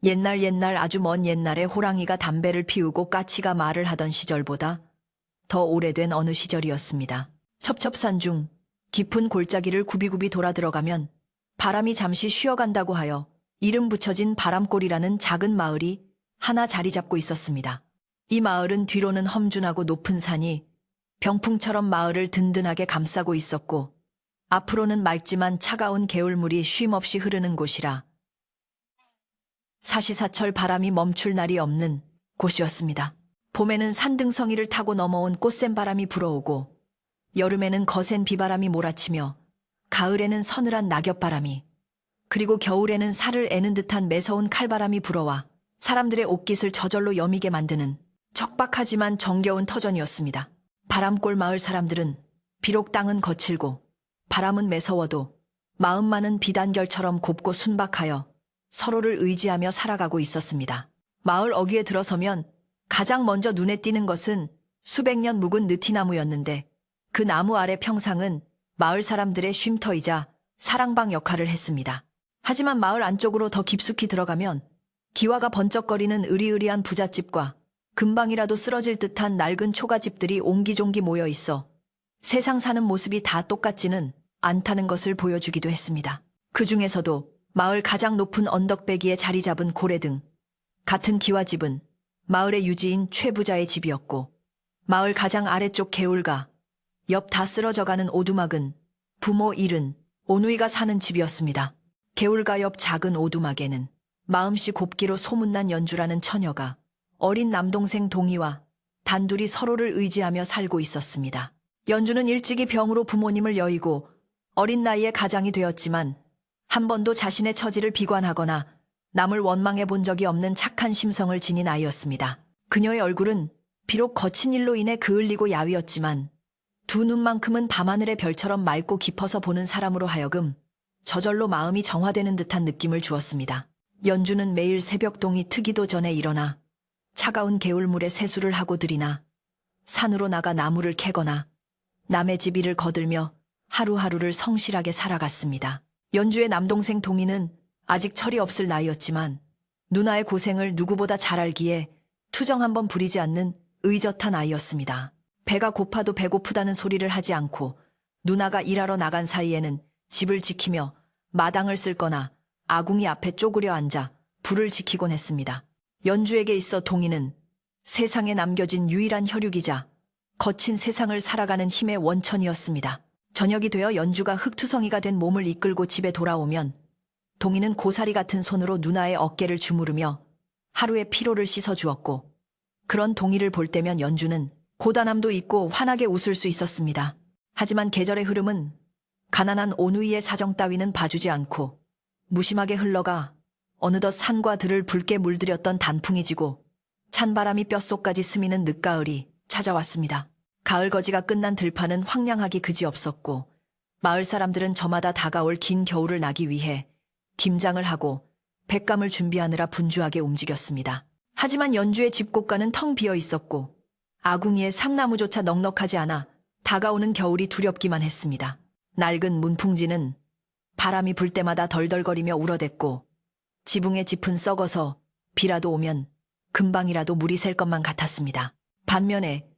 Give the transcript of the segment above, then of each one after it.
옛날 아주 먼 옛날에 호랑이가 담배를 피우고 까치가 말을 하던 시절보다 더 오래된 어느 시절이었습니다. 첩첩산 중 깊은 골짜기를 굽이굽이 돌아 들어가면 바람이 잠시 쉬어간다고 하여 이름 붙여진 바람골이라는 작은 마을이 하나 자리 잡고 있었습니다. 이 마을은 뒤로는 험준하고 높은 산이 병풍처럼 마을을 든든하게 감싸고 있었고 앞으로는 맑지만 차가운 개울물이 쉼없이 흐르는 곳이라 사시사철 바람이 멈출 날이 없는 곳이었습니다. 봄에는 산등성이를 타고 넘어온 꽃샘 바람이 불어오고 여름에는 거센 비바람이 몰아치며 가을에는 서늘한 낙엽바람이 그리고 겨울에는 살을 애는 듯한 매서운 칼바람이 불어와 사람들의 옷깃을 저절로 여미게 만드는 척박하지만 정겨운 터전이었습니다. 바람골 마을 사람들은 비록 땅은 거칠고 바람은 매서워도 마음만은 비단결처럼 곱고 순박하여 서로를 의지하며 살아가고 있었습니다. 마을 어귀에 들어서면 가장 먼저 눈에 띄는 것은 수백 년 묵은 느티나무였는데 그 나무 아래 평상은 마을 사람들의 쉼터이자 사랑방 역할을 했습니다. 하지만 마을 안쪽으로 더 깊숙이 들어가면 기와가 번쩍거리는 으리으리한 부잣집과 금방이라도 쓰러질 듯한 낡은 초가집들이 옹기종기 모여 있어 세상 사는 모습이 다 똑같지는 않다는 것을 보여주기도 했습니다. 그 중에서도 마을 가장 높은 언덕배기에 자리 잡은 고래등 같은 기와집은 마을의 유지인 최부자의 집이었고 마을 가장 아래쪽 개울가 옆 다 쓰러져가는 오두막은 부모 잃은 오누이가 사는 집이었습니다. 개울가 옆 작은 오두막에는 마음씨 곱기로 소문난 연주라는 처녀가 어린 남동생 동희와 단둘이 서로를 의지하며 살고 있었습니다. 연주는 일찍이 병으로 부모님을 여의고 어린 나이에 가장이 되었지만 한 번도 자신의 처지를 비관하거나 남을 원망해 본 적이 없는 착한 심성을 지닌 아이였습니다. 그녀의 얼굴은 비록 거친 일로 인해 그을리고 야위었지만 두 눈만큼은 밤하늘의 별처럼 맑고 깊어서 보는 사람으로 하여금 저절로 마음이 정화되는 듯한 느낌을 주었습니다. 연주는 매일 새벽동이 트기도 전에 일어나 차가운 개울물에 세수를 하고 들이나 산으로 나가 나무를 캐거나 남의 집 일을 거들며 하루하루를 성실하게 살아갔습니다. 연주의 남동생 동희는 아직 철이 없을 나이였지만 누나의 고생을 누구보다 잘 알기에 투정 한번 부리지 않는 의젓한 아이였습니다. 배가 고파도 배고프다는 소리를 하지 않고 누나가 일하러 나간 사이에는 집을 지키며 마당을 쓸거나 아궁이 앞에 쪼그려 앉아 불을 지키곤 했습니다. 연주에게 있어 동희는 세상에 남겨진 유일한 혈육이자 거친 세상을 살아가는 힘의 원천이었습니다. 저녁이 되어 연주가 흙투성이가 된 몸을 이끌고 집에 돌아오면 동희는 고사리 같은 손으로 누나의 어깨를 주무르며 하루의 피로를 씻어주었고 그런 동희를 볼 때면 연주는 고단함도 있고 환하게 웃을 수 있었습니다. 하지만 계절의 흐름은 가난한 오누이의 사정 따위는 봐주지 않고 무심하게 흘러가 어느덧 산과 들을 붉게 물들였던 단풍이 지고 찬바람이 뼛속까지 스미는 늦가을이 찾아왔습니다. 가을 거지가 끝난 들판은 황량하기 그지없었고 마을 사람들은 저마다 다가올 긴 겨울을 나기 위해 김장을 하고 백감을 준비하느라 분주하게 움직였습니다. 하지만 연주의 집곳가는 텅 비어 있었고 아궁이에 상나무조차 넉넉하지 않아 다가오는 겨울이 두렵기만 했습니다. 낡은 문풍지는 바람이 불 때마다 덜덜거리며 울어댔고 지붕의 짚은 썩어서 비라도 오면 금방이라도 물이 셀 것만 같았습니다. 반면에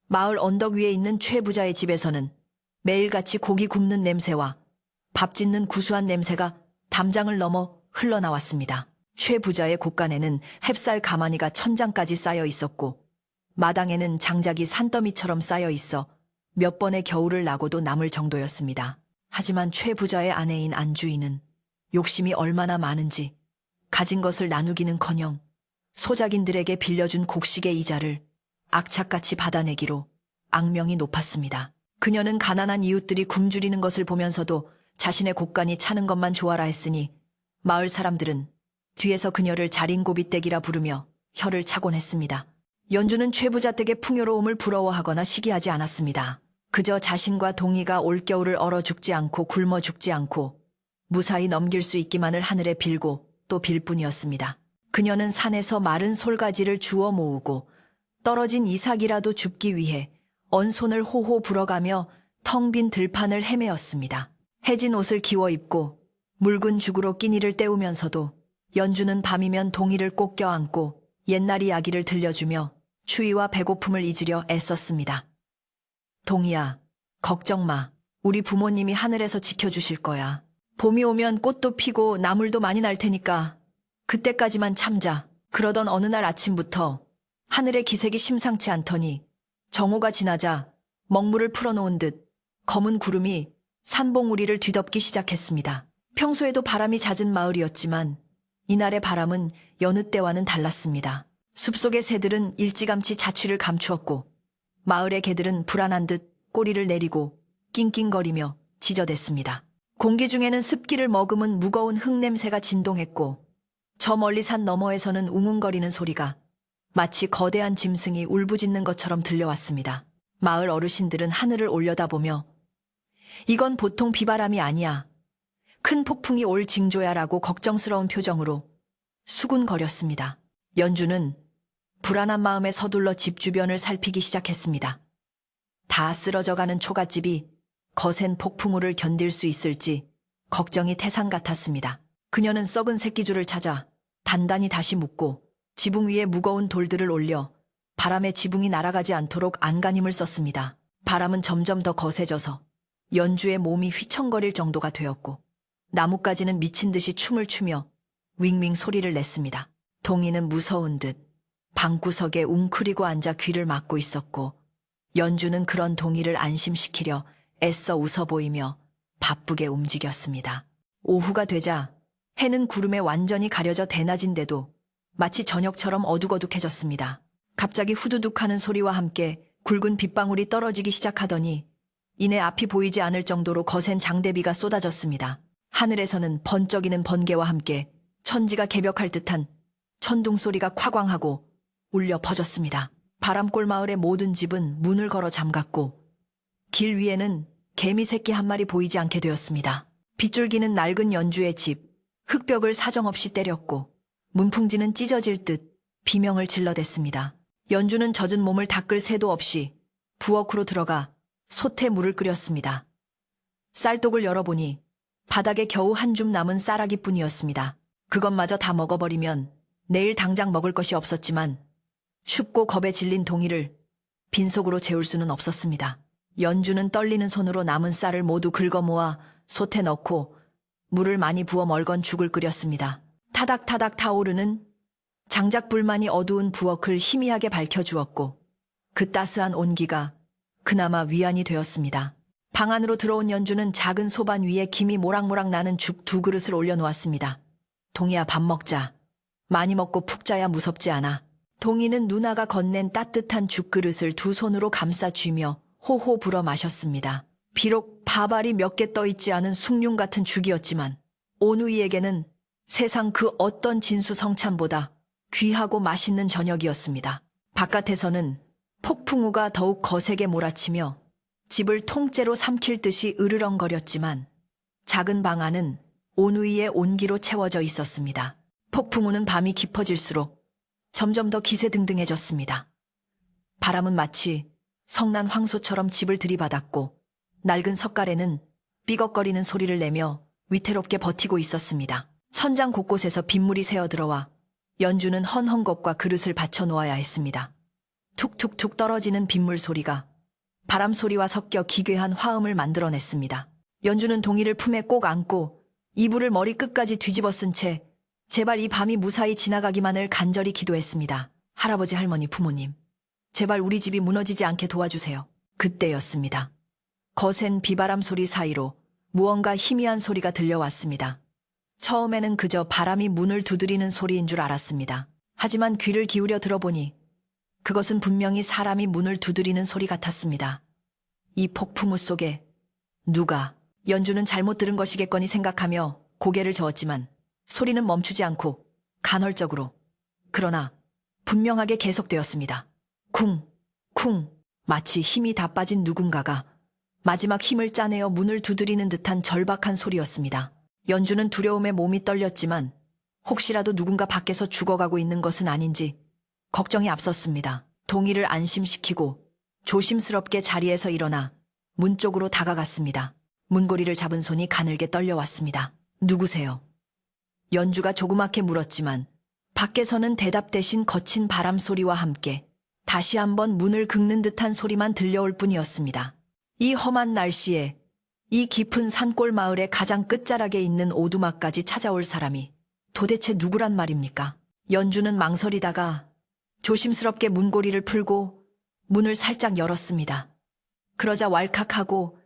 마을 언덕 위에 있는 최 부자의 집에서는 매일같이 고기 굽는 냄새와 밥 짓는 구수한 냄새가 담장을 넘어 흘러나왔습니다. 최 부자의 곳간에는 햅쌀 가마니가 천장까지 쌓여 있었고 마당에는 장작이 산더미처럼 쌓여 있어 몇 번의 겨울을 나고도 남을 정도였습니다. 하지만 최 부자의 아내인 안주인은 욕심이 얼마나 많은지 가진 것을 나누기는커녕 소작인들에게 빌려준 곡식의 이자를 악착같이 받아내기로 악명이 높았습니다. 그녀는 가난한 이웃들이 굶주리는 것을 보면서도 자신의 곳간이 차는 것만 좋아라 했으니 마을 사람들은 뒤에서 그녀를 자린고비댁이라 부르며 혀를 차곤 했습니다. 연주는 최 부자 댁의 풍요로움을 부러워하거나 시기하지 않았습니다. 그저 자신과 동희가 올겨울을 얼어 죽지 않고 굶어 죽지 않고 무사히 넘길 수 있기만을 하늘에 빌고 또 빌 뿐이었습니다. 그녀는 산에서 마른 솔가지를 주워 모으고 떨어진 이삭이라도 줍기 위해 언손을 호호 불어가며 텅 빈 들판을 헤매었습니다. 해진 옷을 기워 입고 묽은 죽으로 끼니를 때우면서도 연주는 밤이면 동이를 꼭 껴안고 옛날 이야기를 들려주며 추위와 배고픔을 잊으려 애썼습니다. 동이야, 걱정 마. 우리 부모님이 하늘에서 지켜주실 거야. 봄이 오면 꽃도 피고 나물도 많이 날 테니까 그때까지만 참자. 그러던 어느 날 아침부터 하늘의 기색이 심상치 않더니 정오가 지나자 먹물을 풀어놓은 듯 검은 구름이 산봉우리를 뒤덮기 시작했습니다. 평소에도 바람이 잦은 마을이었지만 이날의 바람은 여느 때와는 달랐습니다. 숲속의 새들은 일찌감치 자취를 감추었고 마을의 개들은 불안한 듯 꼬리를 내리고 낑낑거리며 지저댔습니다. 공기 중에는 습기를 머금은 무거운 흙냄새가 진동했고 저 멀리 산 너머에서는 웅웅거리는 소리가 마치 거대한 짐승이 울부짖는 것처럼 들려왔습니다. 마을 어르신들은 하늘을 올려다보며 이건 보통 비바람이 아니야. 큰 폭풍이 올 징조야라고 걱정스러운 표정으로 수군거렸습니다. 연주는 불안한 마음에 서둘러 집 주변을 살피기 시작했습니다. 다 쓰러져가는 초가집이 거센 폭풍우를 견딜 수 있을지 걱정이 태산 같았습니다. 그녀는 썩은 새끼줄을 찾아 단단히 다시 묶고 지붕 위에 무거운 돌들을 올려 바람에 지붕이 날아가지 않도록 안간힘을 썼습니다. 바람은 점점 더 거세져서 연주의 몸이 휘청거릴 정도가 되었고 나뭇가지는 미친 듯이 춤을 추며 윙윙 소리를 냈습니다. 동이는 무서운 듯 방구석에 웅크리고 앉아 귀를 막고 있었고 연주는 그런 동이를 안심시키려 애써 웃어 보이며 바쁘게 움직였습니다. 오후가 되자 해는 구름에 완전히 가려져 대낮인데도 마치 저녁처럼 어둑어둑해졌습니다. 갑자기 후두둑하는 소리와 함께 굵은 빗방울이 떨어지기 시작하더니 이내 앞이 보이지 않을 정도로 거센 장대비가 쏟아졌습니다. 하늘에서는 번쩍이는 번개와 함께 천지가 개벽할 듯한 천둥 소리가 콱광하고 울려 퍼졌습니다. 바람골 마을의 모든 집은 문을 걸어 잠갔고 길 위에는 개미 새끼 한 마리 보이지 않게 되었습니다. 빗줄기는 낡은 연주의 집, 흙벽을 사정없이 때렸고 문풍지는 찢어질 듯 비명을 질러댔습니다. 연주는 젖은 몸을 닦을 새도 없이 부엌으로 들어가 솥에 물을 끓였습니다. 쌀독을 열어보니 바닥에 겨우 한 줌 남은 쌀아기뿐이었습니다. 그것마저 다 먹어버리면 내일 당장 먹을 것이 없었지만 춥고 겁에 질린 동이를 빈속으로 재울 수는 없었습니다. 연주는 떨리는 손으로 남은 쌀을 모두 긁어 모아 솥에 넣고 물을 많이 부어 멀건 죽을 끓였습니다. 타닥타닥 타오르는 장작불만이 어두운 부엌을 희미하게 밝혀주었고 그 따스한 온기가 그나마 위안이 되었습니다. 방 안으로 들어온 연주는 작은 소반 위에 김이 모락모락 나는 죽 2그릇을 올려놓았습니다. 동이야, 밥 먹자. 많이 먹고 푹 자야 무섭지 않아. 동이는 누나가 건넨 따뜻한 죽그릇을 두 손으로 감싸 쥐며 호호 불어 마셨습니다. 비록 밥알이 몇 개 떠있지 않은 숭늉 같은 죽이었지만 오누이에게는 세상 그 어떤 진수성찬보다 귀하고 맛있는 저녁이었습니다. 바깥에서는 폭풍우가 더욱 거세게 몰아치며 집을 통째로 삼킬 듯이 으르렁거렸지만 작은 방 안은 오누이의 온기로 채워져 있었습니다. 폭풍우는 밤이 깊어질수록 점점 더 기세등등해졌습니다. 바람은 마치 성난 황소처럼 집을 들이받았고 낡은 석가래는 삐걱거리는 소리를 내며 위태롭게 버티고 있었습니다. 천장 곳곳에서 빗물이 새어들어와 연주는 헌헝겊과 그릇을 받쳐 놓아야 했습니다. 툭툭툭 떨어지는 빗물 소리가 바람 소리와 섞여 기괴한 화음을 만들어냈습니다. 연주는 동이를 품에 꼭 안고 이불을 머리 끝까지 뒤집어 쓴 채 제발 이 밤이 무사히 지나가기만을 간절히 기도했습니다. 할아버지, 할머니, 부모님, 제발 우리 집이 무너지지 않게 도와주세요. 그때였습니다. 거센 비바람 소리 사이로 무언가 희미한 소리가 들려왔습니다. 처음에는 그저 바람이 문을 두드리는 소리인 줄 알았습니다. 하지만 귀를 기울여 들어보니 그것은 분명히 사람이 문을 두드리는 소리 같았습니다. 이 폭풍우 속에 누가, 연주는 잘못 들은 것이겠거니 생각하며 고개를 저었지만 소리는 멈추지 않고 간헐적으로, 그러나 분명하게 계속되었습니다. 쿵, 쿵, 마치 힘이 다 빠진 누군가가 마지막 힘을 짜내어 문을 두드리는 듯한 절박한 소리였습니다. 연주는 두려움에 몸이 떨렸지만 혹시라도 누군가 밖에서 죽어가고 있는 것은 아닌지 걱정이 앞섰습니다. 동이를 안심시키고 조심스럽게 자리에서 일어나 문 쪽으로 다가갔습니다. 문고리를 잡은 손이 가늘게 떨려왔습니다. 누구세요? 연주가 조그맣게 물었지만 밖에서는 대답 대신 거친 바람 소리와 함께 다시 한번 문을 긁는 듯한 소리만 들려올 뿐이었습니다. 이 험한 날씨에 이 깊은 산골 마을의 가장 끝자락에 있는 오두막까지 찾아올 사람이 도대체 누구란 말입니까? 연주는 망설이다가 조심스럽게 문고리를 풀고 문을 살짝 열었습니다. 그러자 왈칵하고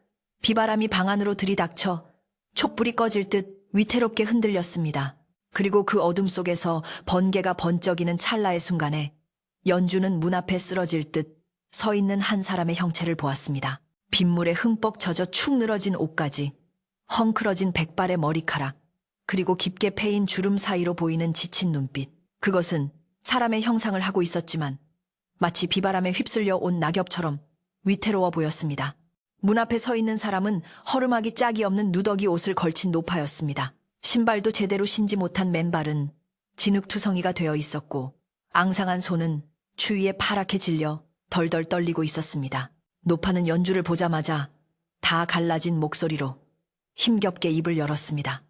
비바람이 방 안으로 들이닥쳐 촛불이 꺼질 듯 위태롭게 흔들렸습니다. 그리고 그 어둠 속에서 번개가 번쩍이는 찰나의 순간에 연주는 문 앞에 쓰러질 듯 서 있는 한 사람의 형체를 보았습니다. 빗물에 흠뻑 젖어 축 늘어진 옷가지, 헝클어진 백발의 머리카락, 그리고 깊게 패인 주름 사이로 보이는 지친 눈빛. 그것은 사람의 형상을 하고 있었지만 마치 비바람에 휩쓸려 온 낙엽처럼 위태로워 보였습니다. 문 앞에 서 있는 사람은 허름하기 짝이 없는 누더기 옷을 걸친 노파였습니다. 신발도 제대로 신지 못한 맨발은 진흙투성이가 되어 있었고 앙상한 손은 추위에 파랗게 질려 덜덜 떨리고 있었습니다. 노파는 연주를 보자마자 다 갈라진 목소리로 힘겹게 입을 열었습니다.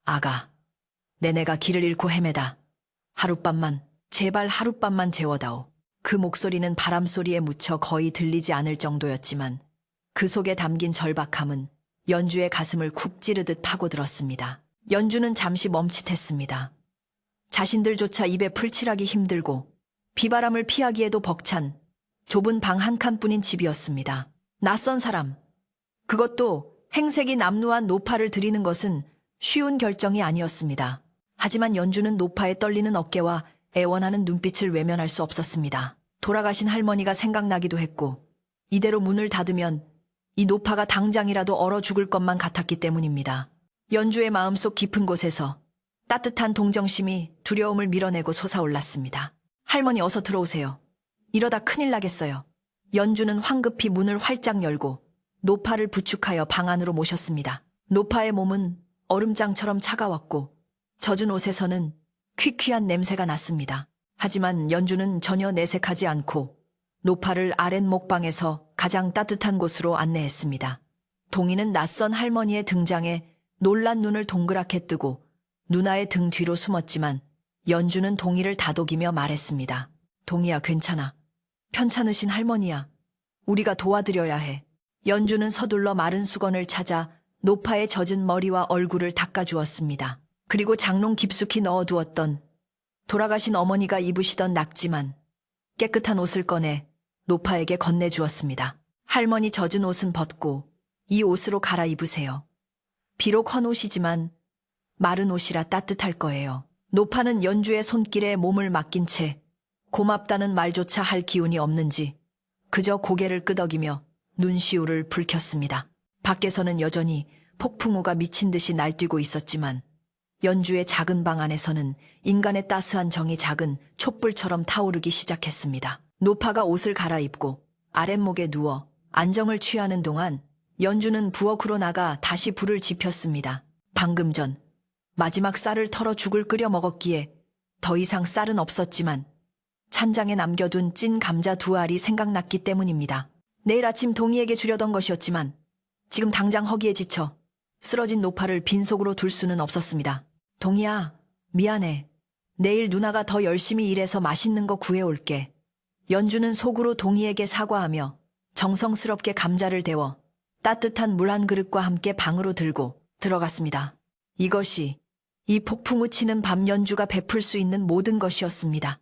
아가, 내내가 길을 잃고 헤매다. 하룻밤만, 제발 하룻밤만 재워다오. 그 목소리는 바람소리에 묻혀 거의 들리지 않을 정도였지만 그 속에 담긴 절박함은 연주의 가슴을 쿡 찌르듯 파고들었습니다. 연주는 잠시 멈칫했습니다. 자신들조차 입에 풀칠하기 힘들고 비바람을 피하기에도 벅찬 좁은 방 한 칸뿐인 집이었습니다. 낯선 사람, 그것도 행색이 남루한 노파를 들이는 것은 쉬운 결정이 아니었습니다. 하지만 연주는 노파의 떨리는 어깨와 애원하는 눈빛을 외면할 수 없었습니다. 돌아가신 할머니가 생각나기도 했고 이대로 문을 닫으면 이 노파가 당장이라도 얼어 죽을 것만 같았기 때문입니다. 연주의 마음속 깊은 곳에서 따뜻한 동정심이 두려움을 밀어내고 솟아올랐습니다. 할머니 어서 들어오세요. 이러다 큰일 나겠어요. 연주는 황급히 문을 활짝 열고 노파를 부축하여 방 안으로 모셨습니다. 노파의 몸은 얼음장처럼 차가웠고 젖은 옷에서는 퀴퀴한 냄새가 났습니다. 하지만 연주는 전혀 내색하지 않고 노파를 아랫목방에서 가장 따뜻한 곳으로 안내했습니다. 동희는 낯선 할머니의 등장에 놀란 눈을 동그랗게 뜨고 누나의 등 뒤로 숨었지만 연주는 동희를 다독이며 말했습니다. 동희야, 괜찮아. 편찮으신 할머니야. 우리가 도와드려야 해. 연주는 서둘러 마른 수건을 찾아 노파의 젖은 머리와 얼굴을 닦아주었습니다. 그리고 장롱 깊숙이 넣어두었던 돌아가신 어머니가 입으시던 낙지만 깨끗한 옷을 꺼내 노파에게 건네주었습니다. 할머니 젖은 옷은 벗고 이 옷으로 갈아입으세요. 비록 헌 옷이지만 마른 옷이라 따뜻할 거예요. 노파는 연주의 손길에 몸을 맡긴 채 고맙다는 말조차 할 기운이 없는지 그저 고개를 끄덕이며 눈시울을 붉혔습니다. 밖에서는 여전히 폭풍우가 미친 듯이 날뛰고 있었지만 연주의 작은 방 안에서는 인간의 따스한 정이 작은 촛불처럼 타오르기 시작했습니다. 노파가 옷을 갈아입고 아랫목에 누워 안정을 취하는 동안 연주는 부엌으로 나가 다시 불을 지폈습니다. 방금 전 마지막 쌀을 털어 죽을 끓여 먹었기에 더 이상 쌀은 없었지만 찬장에 남겨둔 찐 감자 2알이 생각났기 때문입니다. 내일 아침 동희에게 주려던 것이었지만 지금 당장 허기에 지쳐 쓰러진 노파를 빈속으로 둘 수는 없었습니다. 동희야, 미안해. 내일 누나가 더 열심히 일해서 맛있는 거 구해올게. 연주는 속으로 동희에게 사과하며 정성스럽게 감자를 데워 따뜻한 물 한 그릇과 함께 방으로 들고 들어갔습니다. 이것이 이 폭풍우 치는 밤 연주가 베풀 수 있는 모든 것이었습니다.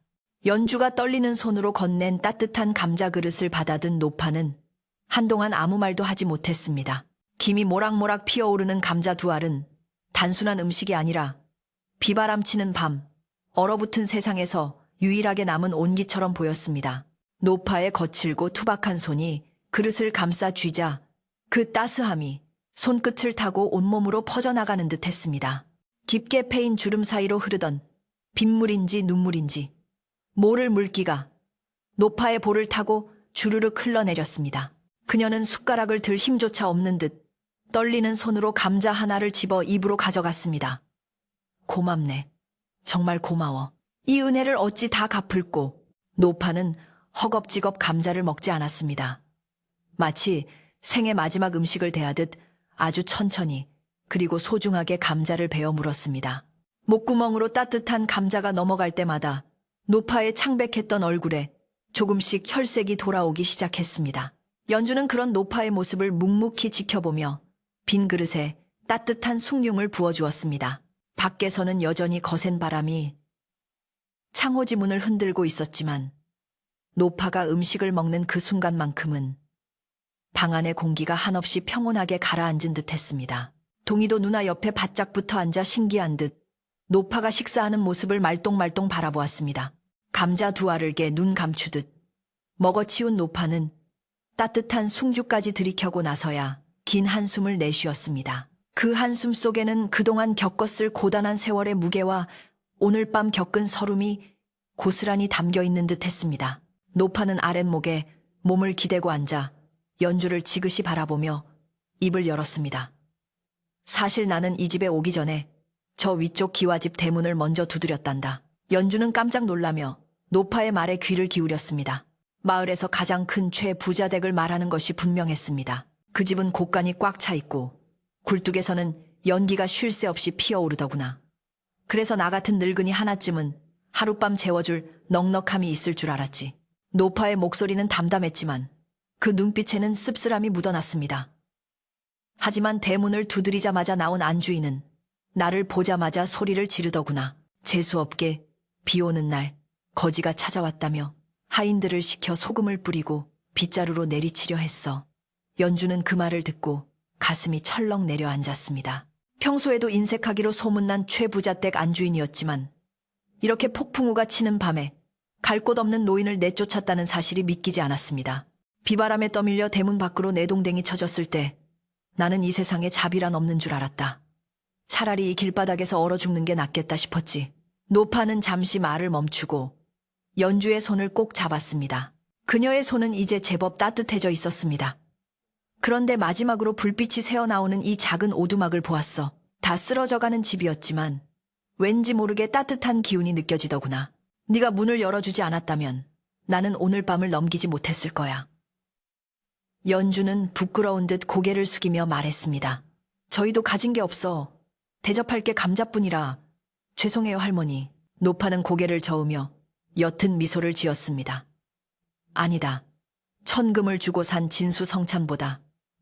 연주가 떨리는 손으로 건넨 따뜻한 감자 그릇을 받아든 노파는 한동안 아무 말도 하지 못했습니다. 김이 모락모락 피어오르는 감자 2알은 단순한 음식이 아니라 비바람 치는 밤, 얼어붙은 세상에서 유일하게 남은 온기처럼 보였습니다. 노파의 거칠고 투박한 손이 그릇을 감싸 쥐자 그 따스함이 손끝을 타고 온몸으로 퍼져나가는 듯 했습니다. 깊게 패인 주름 사이로 흐르던 빗물인지 눈물인지 모를 물기가 노파의 볼을 타고 주르륵 흘러내렸습니다. 그녀는 숟가락을 들 힘조차 없는 듯 떨리는 손으로 감자 하나를 집어 입으로 가져갔습니다. 고맙네. 정말 고마워. 이 은혜를 어찌 다 갚을꼬. 노파는 허겁지겁 감자를 먹지 않았습니다. 마치 생의 마지막 음식을 대하듯 아주 천천히 그리고 소중하게 감자를 베어 물었습니다. 목구멍으로 따뜻한 감자가 넘어갈 때마다 노파의 창백했던 얼굴에 조금씩 혈색이 돌아오기 시작했습니다. 연주는 그런 노파의 모습을 묵묵히 지켜보며 빈 그릇에 따뜻한 숭늉을 부어주었습니다. 밖에서는 여전히 거센 바람이 창호지 문을 흔들고 있었지만 노파가 음식을 먹는 그 순간만큼은 방 안의 공기가 한없이 평온하게 가라앉은 듯 했습니다. 동희도 누나 옆에 바짝 붙어 앉아 신기한 듯 노파가 식사하는 모습을 말똥말똥 바라보았습니다. 감자 두 알을 개 눈 감추듯 먹어치운 노파는 따뜻한 숭주까지 들이켜고 나서야 긴 한숨을 내쉬었습니다. 그 한숨 속에는 그동안 겪었을 고단한 세월의 무게와 오늘 밤 겪은 서름이 고스란히 담겨 있는 듯 했습니다. 노파는 아랫목에 몸을 기대고 앉아 연주를 지그시 바라보며 입을 열었습니다. 사실 나는 이 집에 오기 전에 저 위쪽 기와집 대문을 먼저 두드렸단다. 연주는 깜짝 놀라며 노파의 말에 귀를 기울였습니다. 마을에서 가장 큰 최부자댁을 말하는 것이 분명했습니다. 그 집은 곳간이 꽉 차 있고 굴뚝에서는 연기가 쉴 새 없이 피어오르더구나. 그래서 나 같은 늙은이 하나쯤은 하룻밤 재워줄 넉넉함이 있을 줄 알았지. 노파의 목소리는 담담했지만 그 눈빛에는 씁쓸함이 묻어났습니다. 하지만 대문을 두드리자마자 나온 안주인은 나를 보자마자 소리를 지르더구나. 재수없게 비 오는 날 거지가 찾아왔다며 하인들을 시켜 소금을 뿌리고 빗자루로 내리치려 했어. 연주는 그 말을 듣고 가슴이 철렁 내려앉았습니다. 평소에도 인색하기로 소문난 최부자댁 안주인이었지만 이렇게 폭풍우가 치는 밤에 갈 곳 없는 노인을 내쫓았다는 사실이 믿기지 않았습니다. 비바람에 떠밀려 대문 밖으로 내동댕이 쳐졌을 때 나는 이 세상에 자비란 없는 줄 알았다. 차라리 이 길바닥에서 얼어 죽는 게 낫겠다 싶었지. 노파는 잠시 말을 멈추고 연주의 손을 꼭 잡았습니다. 그녀의 손은 이제 제법 따뜻해져 있었습니다. 그런데 마지막으로 불빛이 새어나오는 이 작은 오두막을 보았어. 다 쓰러져가는 집이었지만 왠지 모르게 따뜻한 기운이 느껴지더구나. 네가 문을 열어주지 않았다면 나는 오늘 밤을 넘기지 못했을 거야. 연주는 부끄러운 듯 고개를 숙이며 말했습니다. 저희도 가진 게 없어. 대접할 게 감자뿐이라. 죄송해요, 할머니. 노파는 고개를 저으며 옅은 미소를 지었습니다. 아니다. 천금을 주고 산 진수성찬보다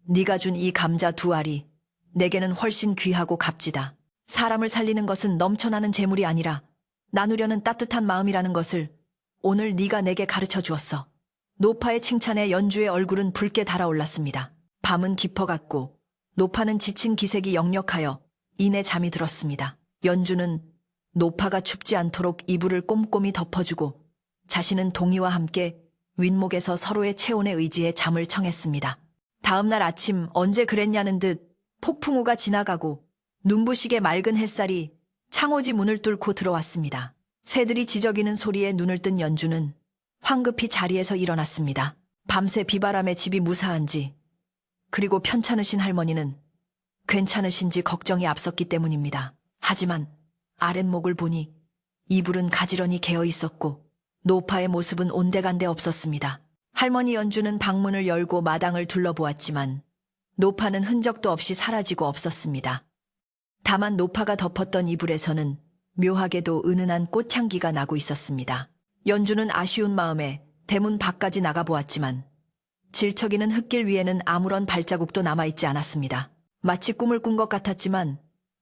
네가 준 이 감자 두 알이 내게는 훨씬 귀하고 값지다. 사람을 살리는 것은 넘쳐나는 재물이 아니라 나누려는 따뜻한 마음이라는 것을 오늘 네가 내게 가르쳐 주었어. 노파의 칭찬에 연주의 얼굴은 붉게 달아올랐습니다. 밤은 깊어갔고 노파는 지친 기색이 역력하여 이내 잠이 들었습니다. 연주는 노파가 춥지 않도록 이불을 꼼꼼히 덮어주고 자신은 동희와 함께 윗목에서 서로의 체온에 의지해 잠을 청했습니다. 다음날 아침 언제 그랬냐는 듯 폭풍우가 지나가고 눈부시게 맑은 햇살이 창호지 문을 뚫고 들어왔습니다. 새들이 지저귀는 소리에 눈을 뜬 연주는 황급히 자리에서 일어났습니다. 밤새 비바람에 집이 무사한지 그리고 편찮으신 할머니는 괜찮으신지 걱정이 앞섰기 때문입니다. 하지만 아랫목을 보니 이불은 가지런히 개어 있었고 노파의 모습은 온데간데 없었습니다. 할머니 연주는 방문을 열고 마당을 둘러보았지만 노파는 흔적도 없이 사라지고 없었습니다. 다만 노파가 덮었던 이불에서는 묘하게도 은은한 꽃향기가 나고 있었습니다. 연주는 아쉬운 마음에 대문 밖까지 나가보았지만 질척이는 흙길 위에는 아무런 발자국도 남아있지 않았습니다. 마치 꿈을 꾼 것 같았지만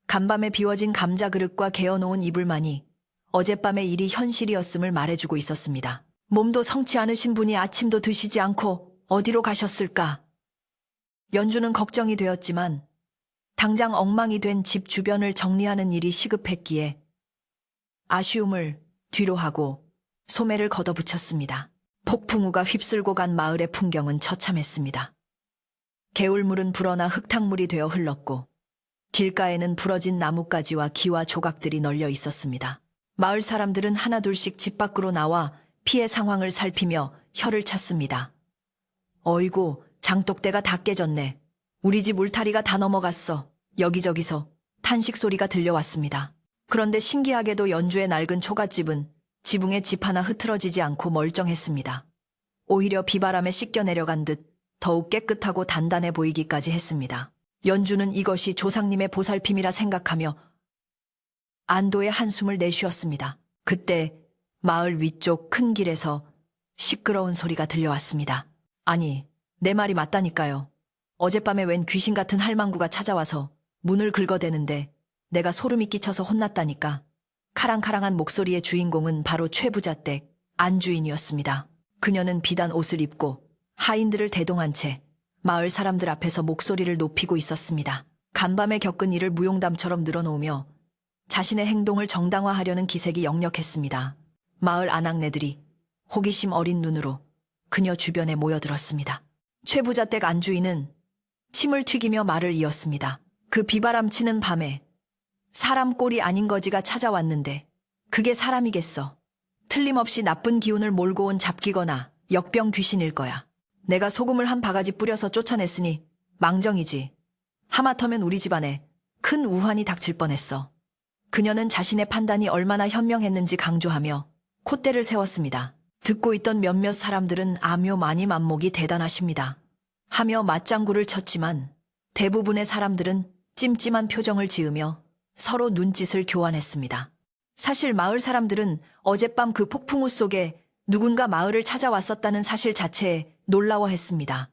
간밤에 비워진 감자 그릇과 개어놓은 이불만이 어젯밤의 일이 현실이었음을 말해주고 있었습니다. 몸도 성치 않으신 분이 아침도 드시지 않고 어디로 가셨을까? 연주는 걱정이 되었지만 당장 엉망이 된 집 주변을 정리하는 일이 시급했기에 아쉬움을 뒤로 하고 소매를 걷어붙였습니다. 폭풍우가 휩쓸고 간 마을의 풍경은 처참했습니다. 개울물은 불어나 흙탕물이 되어 흘렀고 길가에는 부러진 나뭇가지와 기와 조각들이 널려 있었습니다. 마을 사람들은 하나둘씩 집 밖으로 나와 피해 상황을 살피며 혀를 찼습니다. 어이구, 장독대가 다 깨졌네. 우리 집 울타리가 다 넘어갔어. 여기저기서 탄식 소리가 들려왔습니다. 그런데 신기하게도 연주의 낡은 초가집은 지붕에 집 하나 흐트러지지 않고 멀쩡했습니다. 오히려 비바람에 씻겨 내려간 듯 더욱 깨끗하고 단단해 보이기까지 했습니다. 연주는 이것이 조상님의 보살핌이라 생각하며 안도의 한숨을 내쉬었습니다. 그때 마을 위쪽 큰 길에서 시끄러운 소리가 들려왔습니다. 아니, 내 말이 맞다니까요. 어젯밤에 웬 귀신 같은 할망구가 찾아와서 문을 긁어대는데 내가 소름이 끼쳐서 혼났다니까. 카랑카랑한 목소리의 주인공은 바로 최부자댁 안주인이었습니다. 그녀는 비단 옷을 입고 하인들을 대동한 채 마을 사람들 앞에서 목소리를 높이고 있었습니다. 간밤에 겪은 일을 무용담처럼 늘어놓으며 자신의 행동을 정당화하려는 기색이 역력했습니다. 마을 아낙네들이 호기심 어린 눈으로 그녀 주변에 모여들었습니다. 최부자댁 안주인은 침을 튀기며 말을 이었습니다. 그 비바람치는 밤에 사람 꼴이 아닌 거지가 찾아왔는데 그게 사람이겠어. 틀림없이 나쁜 기운을 몰고 온 잡기거나 역병 귀신일 거야. 내가 소금을 한 바가지 뿌려서 쫓아냈으니 망정이지. 하마터면 우리 집안에 큰 우환이 닥칠 뻔했어. 그녀는 자신의 판단이 얼마나 현명했는지 강조하며 콧대를 세웠습니다. 듣고 있던 몇몇 사람들은 아묘 마님 안목이 대단하십니다 하며 맞장구를 쳤지만 대부분의 사람들은 찜찜한 표정을 지으며 서로 눈짓을 교환했습니다. 사실 마을 사람들은 어젯밤 그 폭풍우 속에 누군가 마을을 찾아왔었다는 사실 자체에 놀라워했습니다.